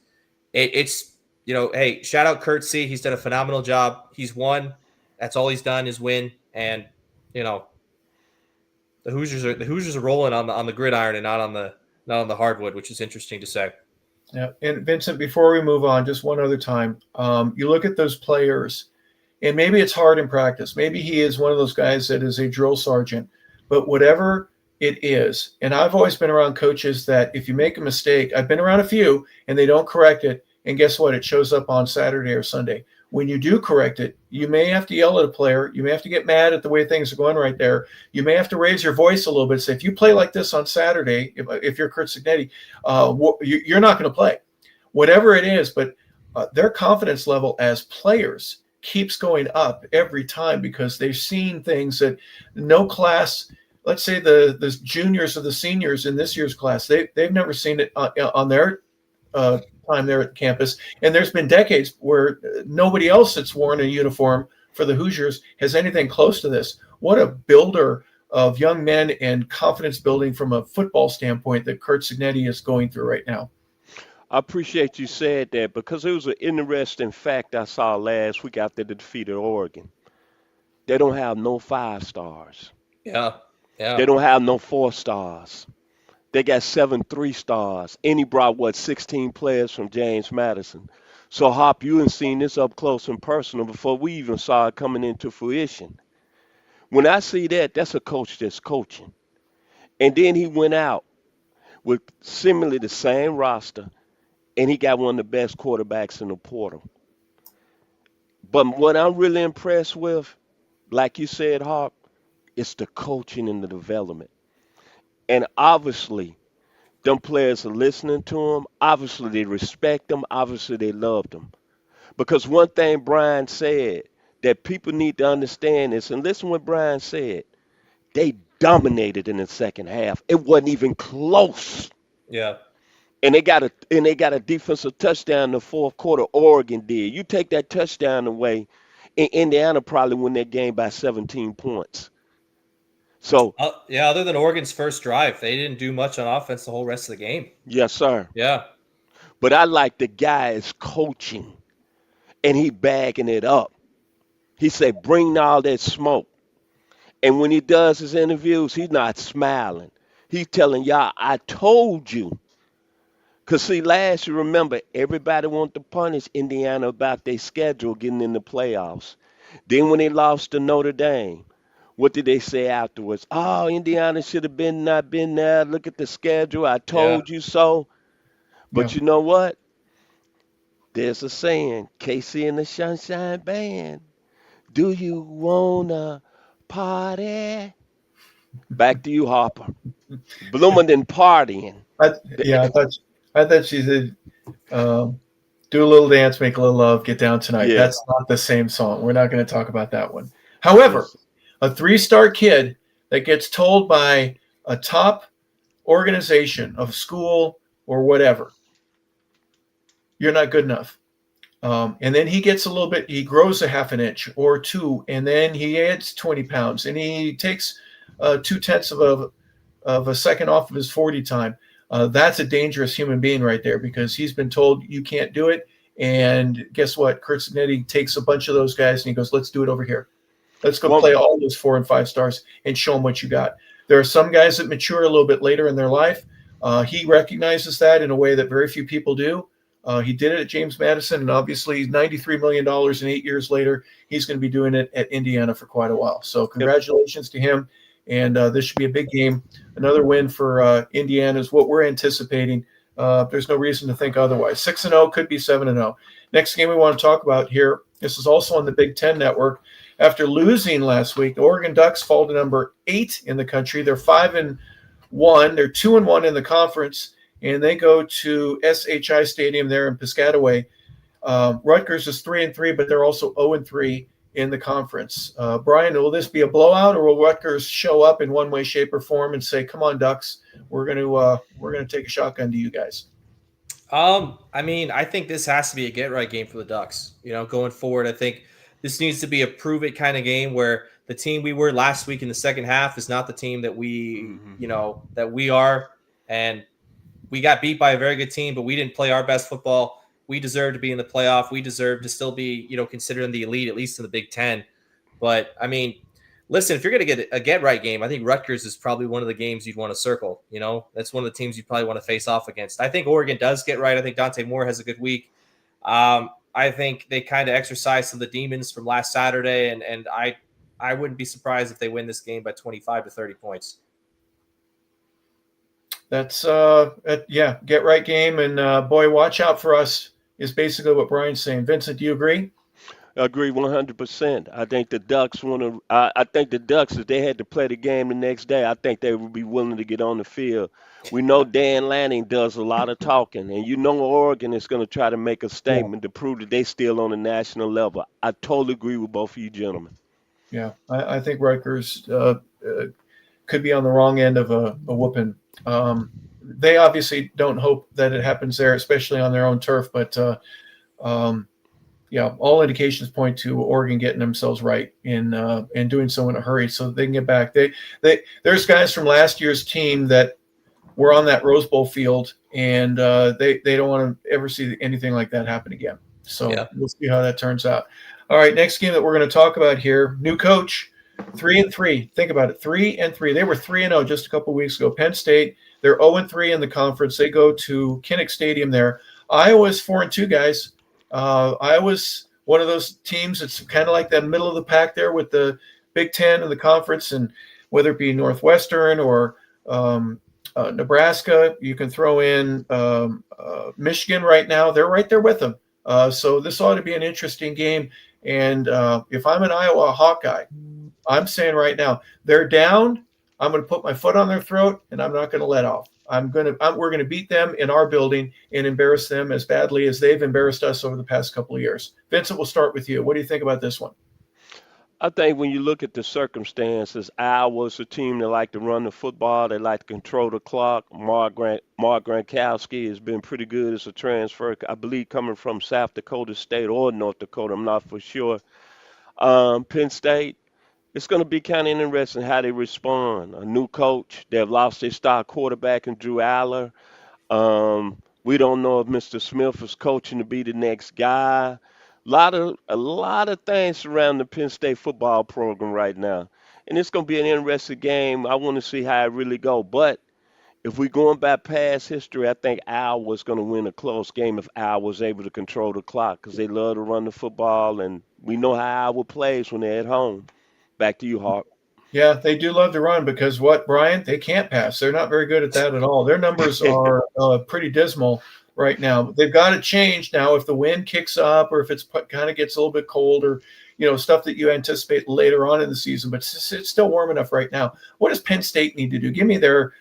hey, shout out Kurt C. He's done a phenomenal job. He's won. That's all he's done is win. And, the Hoosiers are rolling on the gridiron and not on the hardwood, which is interesting to say. Yeah. And Vincent, before we move on, just one other time, you look at those players, and maybe it's hard in practice. Maybe he is one of those guys that is a drill sergeant. But whatever it is, and I've always been around coaches that if you make a mistake, I've been around a few, and they don't correct it, and guess what? It shows up on Saturday or Sunday. When you do correct it, you may have to yell at a player. You may have to get mad at the way things are going right there. You may have to raise your voice a little bit. Say, if you play like this on Saturday, if you're Curt Cignetti, you're not going to play. Whatever it is, but their confidence level as players keeps going up every time because they've seen things that no class, let's say the juniors or the seniors in this year's class, they've never seen it on their time there at campus. And there's been decades where nobody else that's worn a uniform for the Hoosiers has anything close to this. What a builder of young men and confidence building from a football standpoint that Curt Cignetti is going through right now. I appreciate you said that because it was an interesting fact I saw last week after they defeated Oregon. They don't have no 5 stars. Yeah. They don't have no 4 stars. They got 7 3-stars. And he brought, 16 players from James Madison. So, Hop, you ain't seen this up close and personal before we even saw it coming into fruition. When I see that, that's a coach that's coaching. And then he went out with similarly the same roster, and he got one of the best quarterbacks in the portal. But what I'm really impressed with, like you said, Hop, it's the coaching and the development. And obviously, them players are listening to him. Obviously, they respect him. Obviously, they loved him. Because one thing Brian said that people need to understand is, and listen what Brian said, they dominated in the second half. It wasn't even close. Yeah. And they got a defensive touchdown in the fourth quarter. Oregon did. You take that touchdown away, and Indiana probably win that game by 17 points. So, Yeah, other than Oregon's first drive, they didn't do much on offense the whole rest of the game. yes, sir. Yeah. But I like the guy is coaching and he bagging it up. He said, bring all that smoke. And when he does his interviews, he's not smiling. He's telling y'all, I told you. Because, see, last you remember, everybody wanted to punish Indiana about their schedule getting in the playoffs. Then when they lost to Notre Dame, what did they say afterwards? Oh, Indiana should have been not been there. Look at the schedule. I Yeah. told you so. Yeah. But you know what? There's a saying, Casey and the Sunshine Band. Do you wanna party? Back to you, Harper. Bloomington partying. I, yeah, I thought she said, do a little dance, make a little love, get down tonight. Yeah. That's not the same song. We're not going to talk about that one. However, Yes. a 3-star kid that gets told by a top organization of school or whatever, you're not good enough. And then he gets a little bit, he grows a half an inch or two, and then he adds 20 pounds and he takes 2/10 of a second off of his 40 time. That's a dangerous human being right there because he's been told you can't do it. And guess what? Kurt Signetti takes a bunch of those guys and he goes, let's do it over here. Let's go One, play all those 4 and 5 stars and show them what you got. There are some guys that mature a little bit later in their life. He recognizes that in a way that very few people do. He did it at James Madison, and obviously $93 million and 8 years later, he's going to be doing it at Indiana for quite a while. So if congratulations to him, and this should be a big game. Another win for Indiana is what we're anticipating. There's no reason to think otherwise. 6-0 could be 7-0. Next game we want to talk about here, this is also on the Big Ten Network. After losing last week, the Oregon Ducks fall to number 8 in the country. They're 5-1. They're 2-1 in the conference, and they go to SHI Stadium there in Piscataway. Rutgers is 3-3, but they're also 0-3 in the conference. Brian, will this be a blowout, or will Rutgers show up in one way, shape, or form and say, "Come on, Ducks, we're gonna take a shotgun to you guys"? I mean, I think this has to be a get right game for the Ducks. Going forward, I think this needs to be a prove it kind of game where the team we were last week in the second half is not the team that we are. And we got beat by a very good team, but we didn't play our best football. We deserve to be in the playoff. We deserve to still be, considered in the elite, at least in the Big Ten. But I mean, listen, if you're going to get a get right game, I think Rutgers is probably one of the games you'd want to circle. That's one of the teams you'd probably want to face off against. I think Oregon does get right. I think Dante Moore has a good week. I think they kind of exercised some of the demons from last Saturday, and I wouldn't be surprised if they win this game by 25 to 30 points. That's get right game, and boy, watch out for us is basically what Brian's saying. Vincent, do you agree? I agree 100%. I think the Ducks want to. I think the Ducks, if they had to play the game the next day, I think they would be willing to get on the field. We know Dan Lanning does a lot of talking, and Oregon is going to try to make a Yeah, statement to prove that they still on the national level. I totally agree with both of you gentlemen. yeah. I think Rutgers could be on the wrong end of a whooping. They obviously don't hope that it happens there, especially on their own turf. But all indications point to Oregon getting themselves right and doing so in a hurry so they can get back. There's guys from last year's team that were on that Rose Bowl field, and they don't want to ever see anything like that happen again. So We'll see how that turns out. All right, next game that we're going to talk about here, new coach, 3-3. Think about it, 3-3. They were 3-0 just a couple of weeks ago. Penn State, they're 0-3 in the conference. They go to Kinnick Stadium there. Iowa's 4-2, guys. Iowa's one of those teams that's kind of like that middle of the pack there with the Big Ten and the conference, and whether it be Northwestern or Nebraska, you can throw in Michigan right now. They're right there with them. So this ought to be an interesting game. And if I'm an Iowa Hawkeye, I'm saying right now, they're down. I'm going to put my foot on their throat, and I'm not going to let off. We're going to beat them in our building and embarrass them as badly as they've embarrassed us over the past couple of years. Vincent, we'll start with you. What do you think about this one? I think when you look at the circumstances, Iowa's a team that like to run the football. They like to control the clock. Mark Gronkowski has been pretty good as a transfer, I believe, coming from South Dakota State or North Dakota. I'm not for sure. Penn State it's going to be kind of interesting how they respond. A new coach, they've lost their star quarterback in Drew Aller. We don't know if Mr. Smith is coaching to be the next guy. A lot of things surround the Penn State football program right now, and it's going to be an interesting game. I want to see how it really go. But if we're going by past history, I think Al was going to win a close game if Al was able to control the clock because they love to run the football, and we know how Iowa plays when they're at home. Back to you, Hawk. Yeah, they do love to run because what, Brian? They can't pass. They're not very good at that at all. Their numbers are pretty dismal right now. They've got to change now if the wind kicks up or if it's kind of gets a little bit cold or, stuff that you anticipate later on in the season. But it's still warm enough right now. What does Penn State need to do? Give me their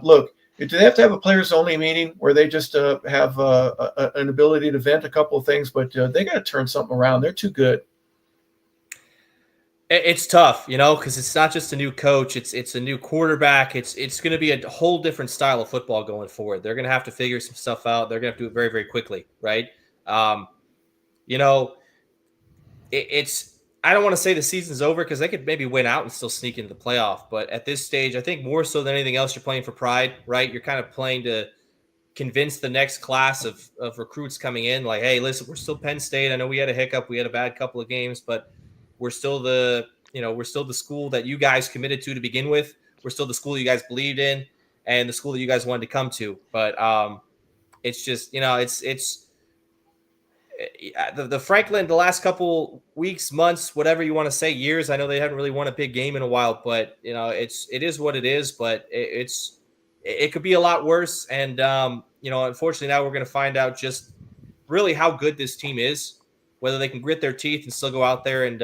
look. Do they have to have a players-only meeting where they just have an ability to vent a couple of things? But they got to turn something around. They're too good. It's tough, because it's not just a new coach. It's a new quarterback. It's going to be a whole different style of football going forward. They're going to have to figure some stuff out. They're going to have to do it very, very quickly, right? It's I don't want to say the season's over because they could maybe win out and still sneak into the playoff. But at this stage, I think more so than anything else, you're playing for pride, right? You're kind of playing to convince the next class of recruits coming in, like, hey, listen, we're still Penn State. I know we had a hiccup. We had a bad couple of games, but we're still the school that you guys committed to begin with. We're still the school you guys believed in and the school that you guys wanted to come to. But it's just, it's the Franklin, the last couple weeks, months, whatever you want to say, years. I know they haven't really won a big game in a while, but it is what it is. But it could be a lot worse. And unfortunately, now we're going to find out just really how good this team is, whether they can grit their teeth and still go out there and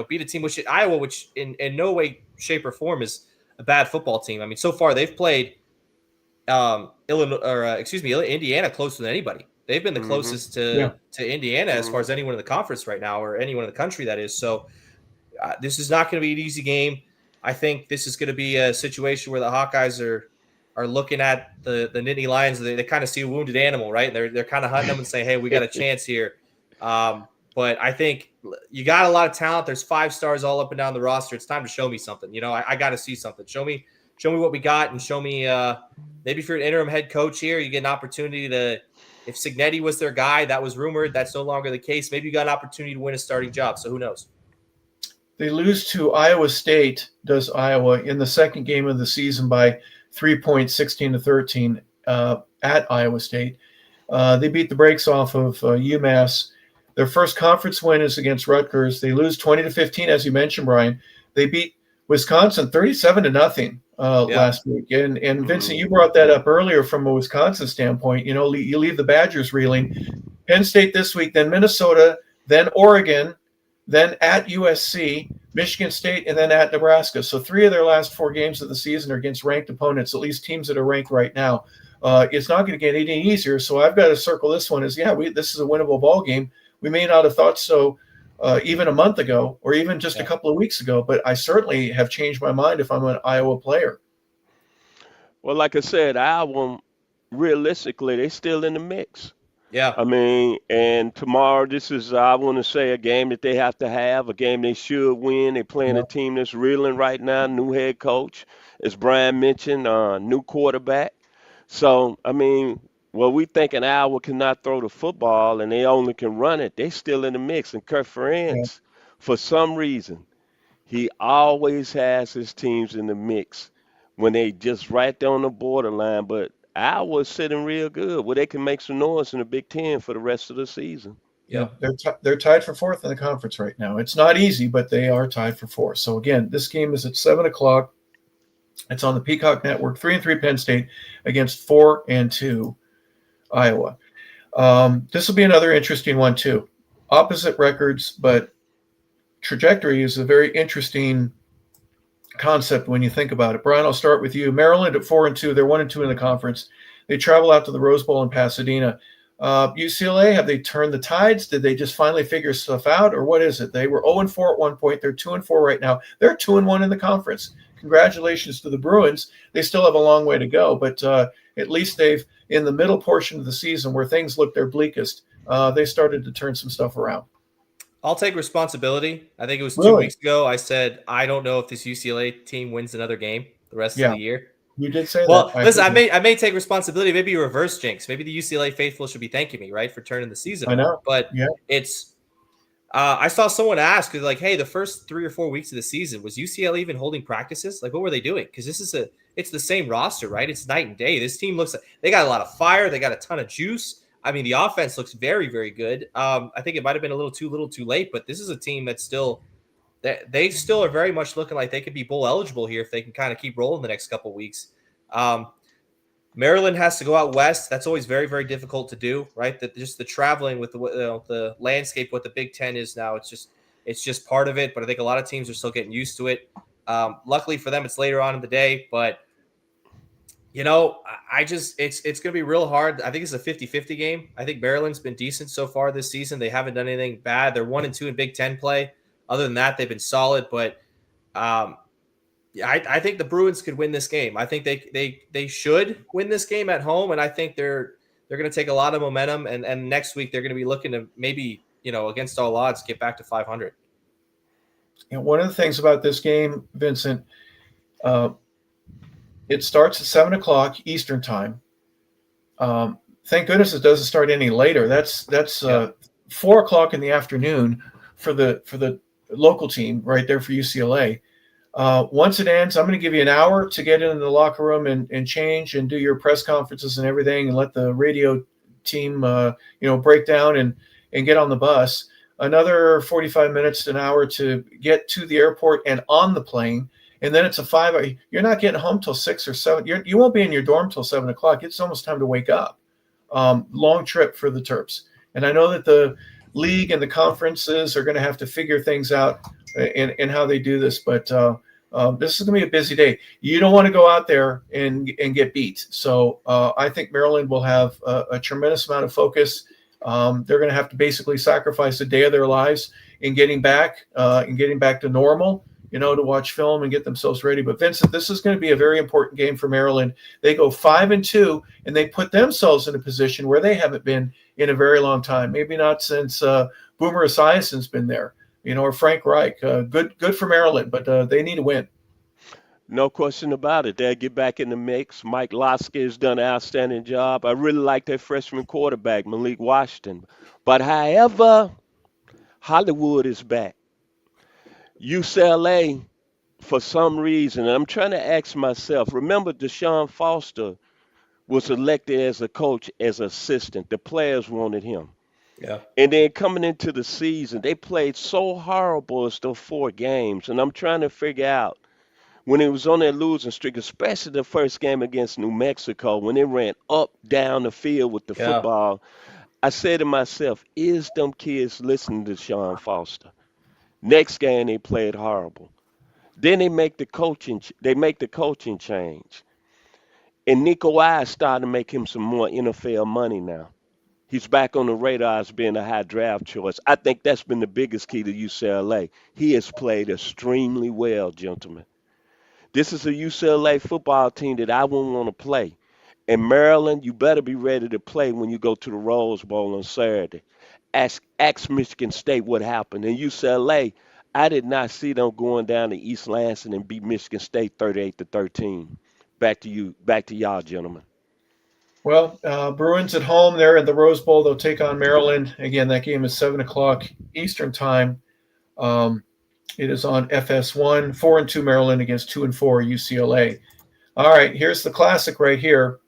beat a team which Iowa, which in no way, shape, or form is a bad football team. I mean, so far they've played Indiana closer than anybody. They've been the closest to Indiana as far as anyone in the conference right now, or anyone in the country, that is. So this is not going to be an easy game. I think this is going to be a situation where the Hawkeyes are looking at the Nittany Lions. They kind of see a wounded animal, right? They're kind of hunting them and saying, hey, we got a chance here. But I think you got a lot of talent. There's 5 stars all up and down the roster. It's time to show me something. I got to see something. Show me what we got, and show me maybe if you're an interim head coach here, you get an opportunity to. If Cignetti was their guy, that was rumored. That's no longer the case. Maybe you got an opportunity to win a starting job. So who knows? They lose to Iowa State, does Iowa, in the second game of the season by 3 points, 16-13 at Iowa State. They beat the brakes off of UMass. Their first conference win is against Rutgers. They lose 20-15, as you mentioned, Brian. They beat Wisconsin 37-0 last week. And Vincent, you brought that up earlier from a Wisconsin standpoint. You leave the Badgers reeling. Penn State this week, then Minnesota, then Oregon, then at USC, Michigan State, and then at Nebraska. So 3 of their last 4 games of the season are against ranked opponents, at least teams that are ranked right now. It's not going to get any easier. So I've got to circle this one as, this is a winnable ball game. We may not have thought so even a month ago or even just a couple of weeks ago, but I certainly have changed my mind if I'm an Iowa player. Well, like I said, Iowa, realistically, they're still in the mix. Yeah. I mean, and tomorrow, this is, I want to say, a game that they have to have, a game they should win. They're playing a team that's reeling right now, new head coach, as Brian mentioned, new quarterback. So, I mean, we thinking Iowa cannot throw the football and they only can run it. They still in the mix. And Kirk Ferentz, for some reason, he always has his teams in the mix when they just right there on the borderline. But Iowa's sitting real good where they can make some noise in the Big Ten for the rest of the season. Yeah, they're tied for 4th in the conference right now. It's not easy, but they are tied for 4th. So, again, this game is at 7 o'clock. It's on the Peacock Network. 3-3 Penn State against 4-2 Iowa. This will be another interesting one, too. Opposite records, but trajectory is a very interesting concept when you think about it. Brian, I'll start with you. Maryland at 4-2. They're 1-2 in the conference. They travel out to the Rose Bowl in Pasadena. UCLA, have they turned the tides? Did they just finally figure stuff out, or what is it? They were 0-4 at one point. They're 2-4 right now. They're 2-1 in the conference. Congratulations to the Bruins. They still have a long way to go, but at least they've, in the middle portion of the season where things look their bleakest, they started to turn some stuff around. I'll take responsibility. I think it was 2 Really? weeks ago. I said I don't know if this UCLA team wins another game the rest of Yeah, the year. you did say that. Well, listen, I may take responsibility. Maybe reverse jinx. Maybe the UCLA faithful should be thanking me, right, for turning the season I around. know. But Yeah. it's I saw someone ask, like, hey, the first 3 or 4 weeks of the season, was UCLA even holding practices? Like, what were they doing? Because it's the same roster, right? It's night and day. This team looks like they got a lot of fire. They got a ton of juice. I mean, the offense looks very, very good. I think it might have been a little too late, but this is a team that's still they still are very much looking like they could be bowl eligible here if they can kind of keep rolling the next couple of weeks. Maryland has to go out west. That's always very, very difficult to do, right? That just the traveling with the landscape, what the Big Ten is now, it's just part of it. But I think a lot of teams are still getting used to it. Luckily for them, it's later on in the day. But I just it's going to be real hard. I think it's a 50-50 game. I think Maryland's been decent so far this season. They haven't done anything bad. They're 1-2 in Big Ten play. Other than that, they've been solid. But I think the Bruins could win this game. I think they should win this game at home, and I think they're going to take a lot of momentum. And next week they're going to be looking to maybe against all odds get back to 500. And one of the things about this game, Vincent, it starts at 7:00 Eastern time. Thank goodness it doesn't start any later. That's 4:00 in the afternoon for the local team right there for UCLA. Once it ends, I'm going to give you an hour to get into the locker room and change and do your press conferences and everything, and let the radio team, break down and get on the bus. Another 45 minutes to an hour to get to the airport and on the plane. And then it's a 5 hour. You're not getting home till 6 or 7. You won't be in your dorm till 7:00. It's almost time to wake up. Long trip for the Terps. And I know that the league and the conferences are going to have to figure things out in how they do this. But this is going to be a busy day. You don't want to go out there and get beat. So I think Maryland will have a tremendous amount of focus. They're going to have to basically sacrifice a day of their lives in getting back to normal, to watch film and get themselves ready. But Vincent, this is going to be a very important game for Maryland. They go 5-2, and they put themselves in a position where they haven't been in a very long time. Maybe not since Boomer Esiason's been there, or Frank Reich. Good for Maryland, but they need to win. No question about it. They'll get back in the mix. Mike Loska has done an outstanding job. I really like that freshman quarterback, Malik Washington. But however, Hollywood is back. UCLA, for some reason, and I'm trying to ask myself, remember Deshaun Foster was elected as a coach as assistant. The players wanted him. Yeah. And then coming into the season, they played so horrible as those 4 games. And I'm trying to figure out, when it was on their losing streak, especially the first game against New Mexico, when they ran up, down the field with the football, I said to myself, is them kids listening to Sean Foster? Next game, they played horrible. Then they make the coaching change. And Nico Wise started to make him some more NFL money now. He's back on the radar as being a high draft choice. I think that's been the biggest key to UCLA. He has played extremely well, gentlemen. This is a UCLA football team that I wouldn't want to play. And Maryland, you better be ready to play when you go to the Rose Bowl on Saturday. Ask Michigan State what happened. And UCLA, I did not see them going down to East Lansing and beat Michigan State 38-13. Back to y'all, gentlemen. Well, Bruins at home there at the Rose Bowl. They'll take on Maryland. Again, that game is 7:00 Eastern time. It is on FS1. 4-2 Maryland against 2-4 UCLA. All right, here's the classic right here.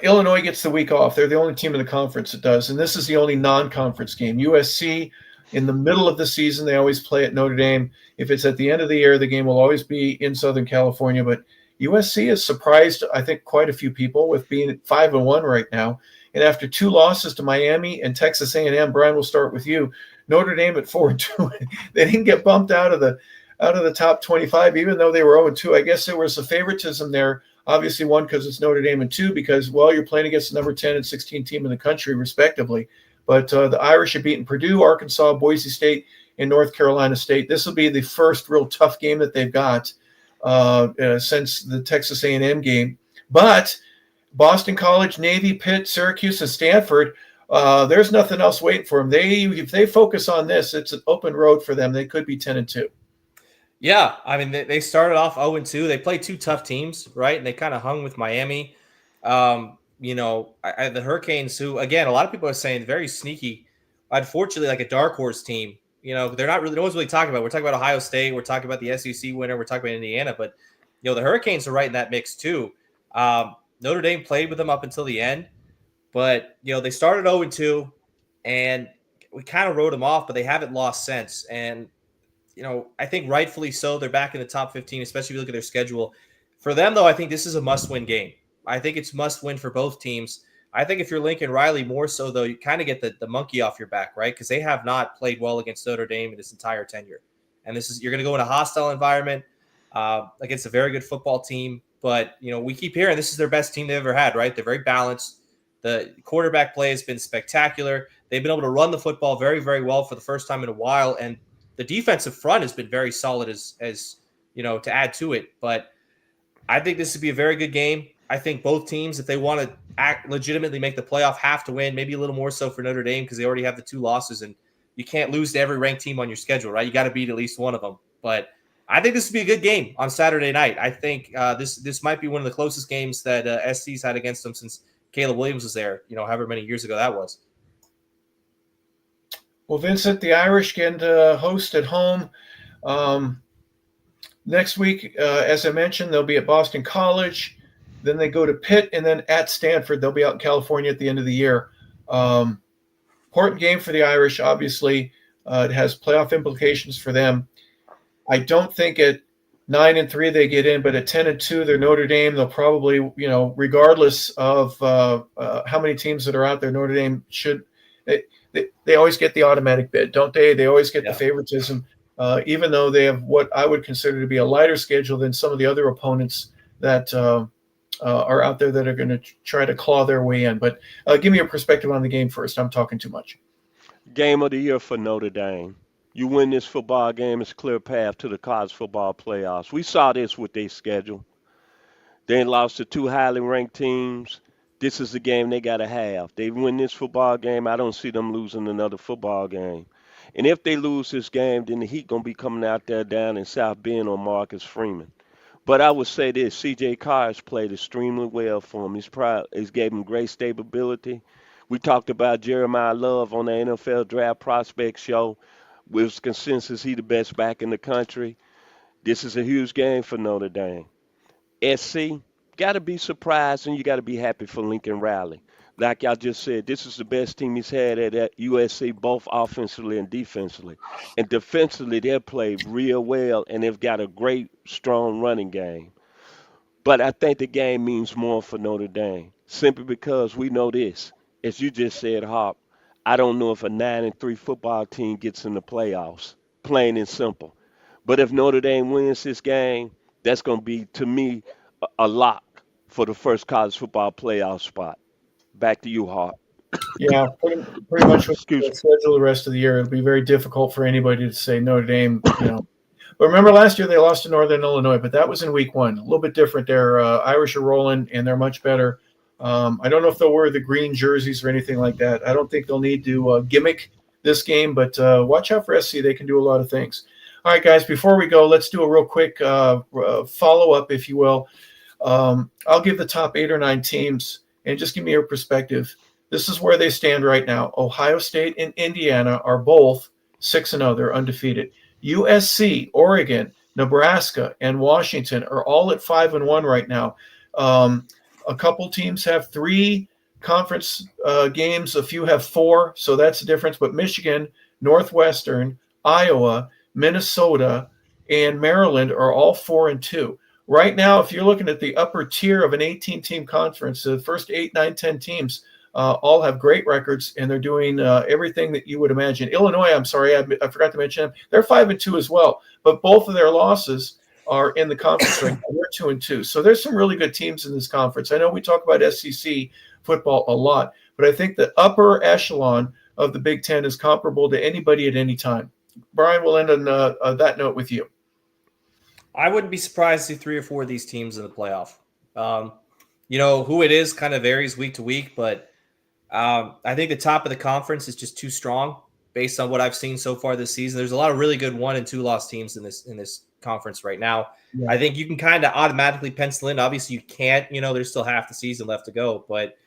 Illinois gets the week off. They're the only team in the conference that does, and this is the only non-conference game. USC, in the middle of the season, they always play at Notre Dame. If it's at the end of the year, the game will always be in Southern California. But USC has surprised, I think, quite a few people with being at 5-1 right now. And after 2 losses to Miami and Texas A&M, Brian, we'll start with you. Notre Dame at 4-2. They didn't get bumped out of the top 25, even though they were 0-2. I guess there was a favoritism there. Obviously, 1, because it's Notre Dame, and 2, because, well, you're playing against the number 10 and 16 team in the country, respectively. But the Irish have beaten Purdue, Arkansas, Boise State, and North Carolina State. This will be the first real tough game that they've got since the Texas A&M game. But Boston College, Navy, Pitt, Syracuse, and Stanford there's nothing else waiting for them. If they focus on this, it's an open road for them. They could be 10-2. Yeah, I mean they started off 0-2. They played two tough teams, right? And they kind of hung with Miami. The Hurricanes, who again a lot of people are saying very sneaky, unfortunately like a dark horse team. They're not really. No one's really talking about. We're talking about Ohio State. We're talking about the SEC winner. We're talking about Indiana, but the Hurricanes are right in that mix too. Notre Dame played with them up until the end, but they started 0-2, and we kind of wrote them off, but they haven't lost since. And I think rightfully so. They're back in the top 15, especially if you look at their schedule. For them, though, I think this is a must-win game. I think it's must-win for both teams. I think if you're Lincoln Riley, more so, though, you kind of get the monkey off your back, right? Because they have not played well against Notre Dame in this entire tenure. And you're going to go in a hostile environment against a very good football team. But, we keep hearing this is their best team they've ever had, right? They're very balanced. The quarterback play has been spectacular. They've been able to run the football very, very well for the first time in a while. And the defensive front has been very solid as to add to it. But I think this would be a very good game. I think both teams, if they want to legitimately make the playoff, have to win, maybe a little more so for Notre Dame because they already have the 2 losses, and you can't lose to every ranked team on your schedule, right? You got to beat at least one of them. But I think this would be a good game on Saturday night. I think this might be one of the closest games that SC's had against them since Caleb Williams was there, however many years ago that was. Well, Vincent, the Irish get to host at home. Next week, as I mentioned, they'll be at Boston College. Then they go to Pitt, and then at Stanford. They'll be out in California at the end of the year. Important game for the Irish, obviously. It has playoff implications for them. I don't think at 9-3 they get in, but at 10-2 they're Notre Dame. They'll probably, regardless of how many teams that are out there, Notre Dame should. They always get the automatic bid, don't they? They always get the favoritism, even though they have what I would consider to be a lighter schedule than some of the other opponents that are out there that are going to try to claw their way in. But give me your perspective on the game first. I'm talking too much. Game of the year for Notre Dame. You win this football game, it's a clear path to the college football playoffs. We saw this with their schedule. They lost to 2 highly ranked teams. This is the game they got to have. They win this football game, I don't see them losing another football game. And if they lose this game, then the Heat going to be coming out there down in South Bend on Marcus Freeman. But I would say this, C.J. Carr has played extremely well for him. He's gave him great stability. We talked about Jeremiah Love on the NFL Draft Prospect Show. With consensus, he the best back in the country. This is a huge game for Notre Dame. SC, got to be surprised, and you got to be happy for Lincoln Riley. Like y'all just said, this is the best team he's had at USC, both offensively and defensively. And defensively, they've played real well, and they've got a great, strong running game. But I think the game means more for Notre Dame, simply because we know this. As you just said, Hop, I don't know if a 9-3 football team gets in the playoffs, plain and simple. But if Notre Dame wins this game, that's going to be, to me, a lock for the first college football playoff spot. Back to you, Hart. Yeah, pretty much with the schedule the rest of the year, it'll be very difficult for anybody to say Notre Dame, But remember last year they lost to Northern Illinois, but that was in week 1. A little bit different there. Irish are rolling, and they're much better. I don't know if they'll wear the green jerseys or anything like that. I don't think they'll need to gimmick this game, but watch out for SC. They can do a lot of things. All right, guys, before we go, let's do a real quick follow-up, if you will. I'll give the top 8 or 9 teams, and just give me your perspective. This is where they stand right now. Ohio State and Indiana are both 6-0. They're undefeated. USC, Oregon, Nebraska, and Washington are all at 5-1 right now. A couple teams have 3 conference games. A few have 4, so that's the difference. But Michigan, Northwestern, Iowa, Minnesota, and Maryland are all 4-2. Right now, if you're looking at the upper tier of an 18-team conference, the first 8, 9, 10 teams all have great records, and they're doing everything that you would imagine. Illinois, I'm sorry, I forgot to mention them. They're 5-2 as well, but both of their losses are in the conference right now. They're 2-2. So there's some really good teams in this conference. I know we talk about SEC football a lot, but I think the upper echelon of the Big Ten is comparable to anybody at any time. Brian, we'll end on that note with you. I wouldn't be surprised to see 3 or 4 of these teams in the playoff. Who it is kind of varies week to week, but I think the top of the conference is just too strong based on what I've seen so far this season. There's a lot of really good 1 and 2 loss teams in this conference right now. Yeah. I think you can kind of automatically pencil in. Obviously, you can't. There's still half the season left to go. But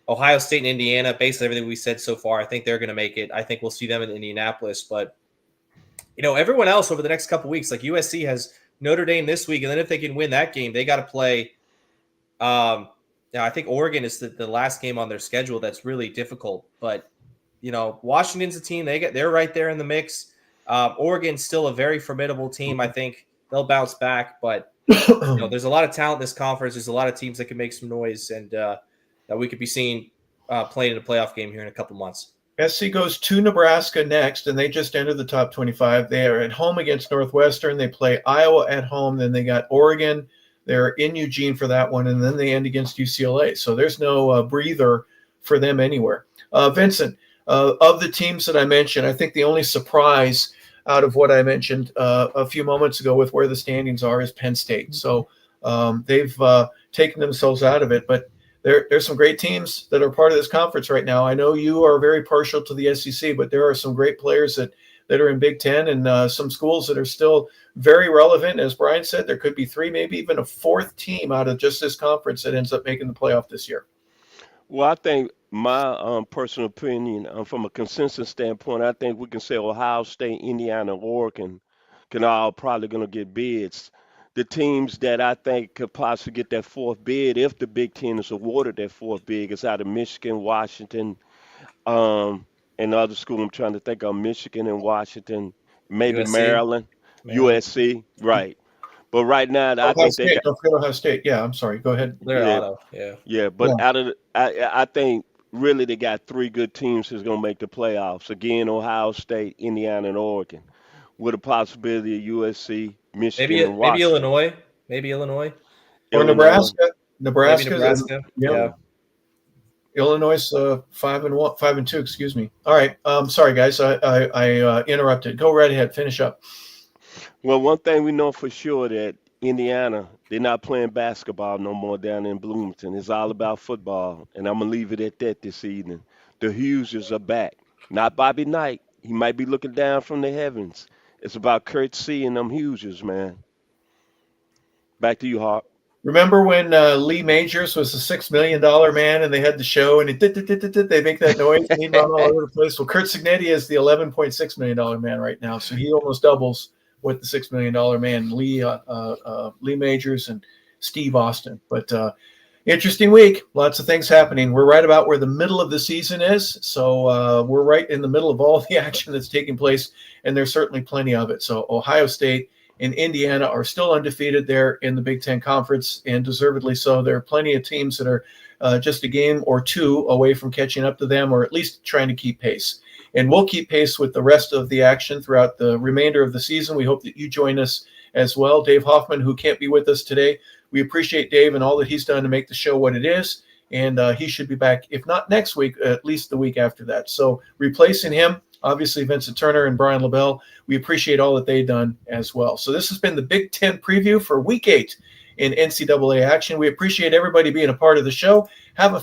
Ohio State and Indiana, based on everything we said so far, I think they're going to make it. I think we'll see them in Indianapolis. But everyone else over the next couple weeks, like USC has Notre Dame this week, and then if they can win that game, they got to play. I think Oregon is the last game on their schedule that's really difficult. But Washington's a team, they're right there in the mix. Oregon's still a very formidable team. I think they'll bounce back, but there's a lot of talent in this conference. There's a lot of teams that can make some noise, and that we could be seeing playing in a playoff game here in a couple months. SC goes to Nebraska next, and they just entered the top 25. They are at home against Northwestern. They play Iowa at home. Then they got Oregon. They're in Eugene for that one, and then they end against UCLA. So there's no breather for them anywhere. Vincent, of the teams that I mentioned, I think the only surprise out of what I mentioned a few moments ago with where the standings are is Penn State. So they've taken themselves out of it, but there's some great teams that are part of this conference right now. I know you are very partial to the SEC, but there are some great players that are in Big Ten, and some schools that are still very relevant. As Brian said, there could be 3, maybe even a 4th team out of just this conference that ends up making the playoff this year. Well, I think my personal opinion, from a consensus standpoint, I think we can say Ohio State, Indiana, Oregon can all probably going to get bids. The teams that I think could possibly get that 4th bid, if the Big Ten is awarded that 4th bid, is out of Michigan, Washington, and other school. I'm trying to think of Michigan and Washington, maybe USC. Maryland, USC, right. But right now, I think they got, don't forget Ohio State. Yeah, I'm sorry. Go ahead. yeah. But out of I think really they got 3 good teams that's going to make the playoffs. Again, Ohio State, Indiana, and Oregon, with a possibility of USC, Michigan, and Washington. Maybe Illinois. Or Nebraska. Nebraska. Yeah. Illinois 5-2. Excuse me. All right. Sorry, guys. I interrupted. Go right ahead. Finish up. Well, one thing we know for sure that Indiana, they're not playing basketball no more down in Bloomington. It's all about football, and I'm going to leave it at that this evening. The Hughesers are back. Not Bobby Knight. He might be looking down from the heavens. It's about Kurt C. and them Hughesers, man. Back to you, Hart. Remember when Lee Majors was a $6 million man and they had the show and they make that noise and he'd run all over the place? Well, Curt Cignetti is the $11.6 million man right now. So he almost doubles with the $6 million man, Lee Majors and Steve Austin. But interesting week. Lots of things happening. We're right about where the middle of the season is. So we're right in the middle of all the action that's taking place, and there's certainly plenty of it. So Ohio State and Indiana are still undefeated there in the Big Ten Conference, and deservedly so. There are plenty of teams that are just a game or 2 away from catching up to them, or at least trying to keep pace. And we'll keep pace with the rest of the action throughout the remainder of the season. We hope that you join us as well. Dave Hoffman, who can't be with us today, we appreciate Dave and all that he's done to make the show what it is. And he should be back, if not next week, at least the week after that. So replacing him, obviously Vincent Turner and Brian LeBel, we appreciate all that they've done as well. So this has been the Big Ten preview for Week 8 in NCAA action. We appreciate everybody being a part of the show. Have a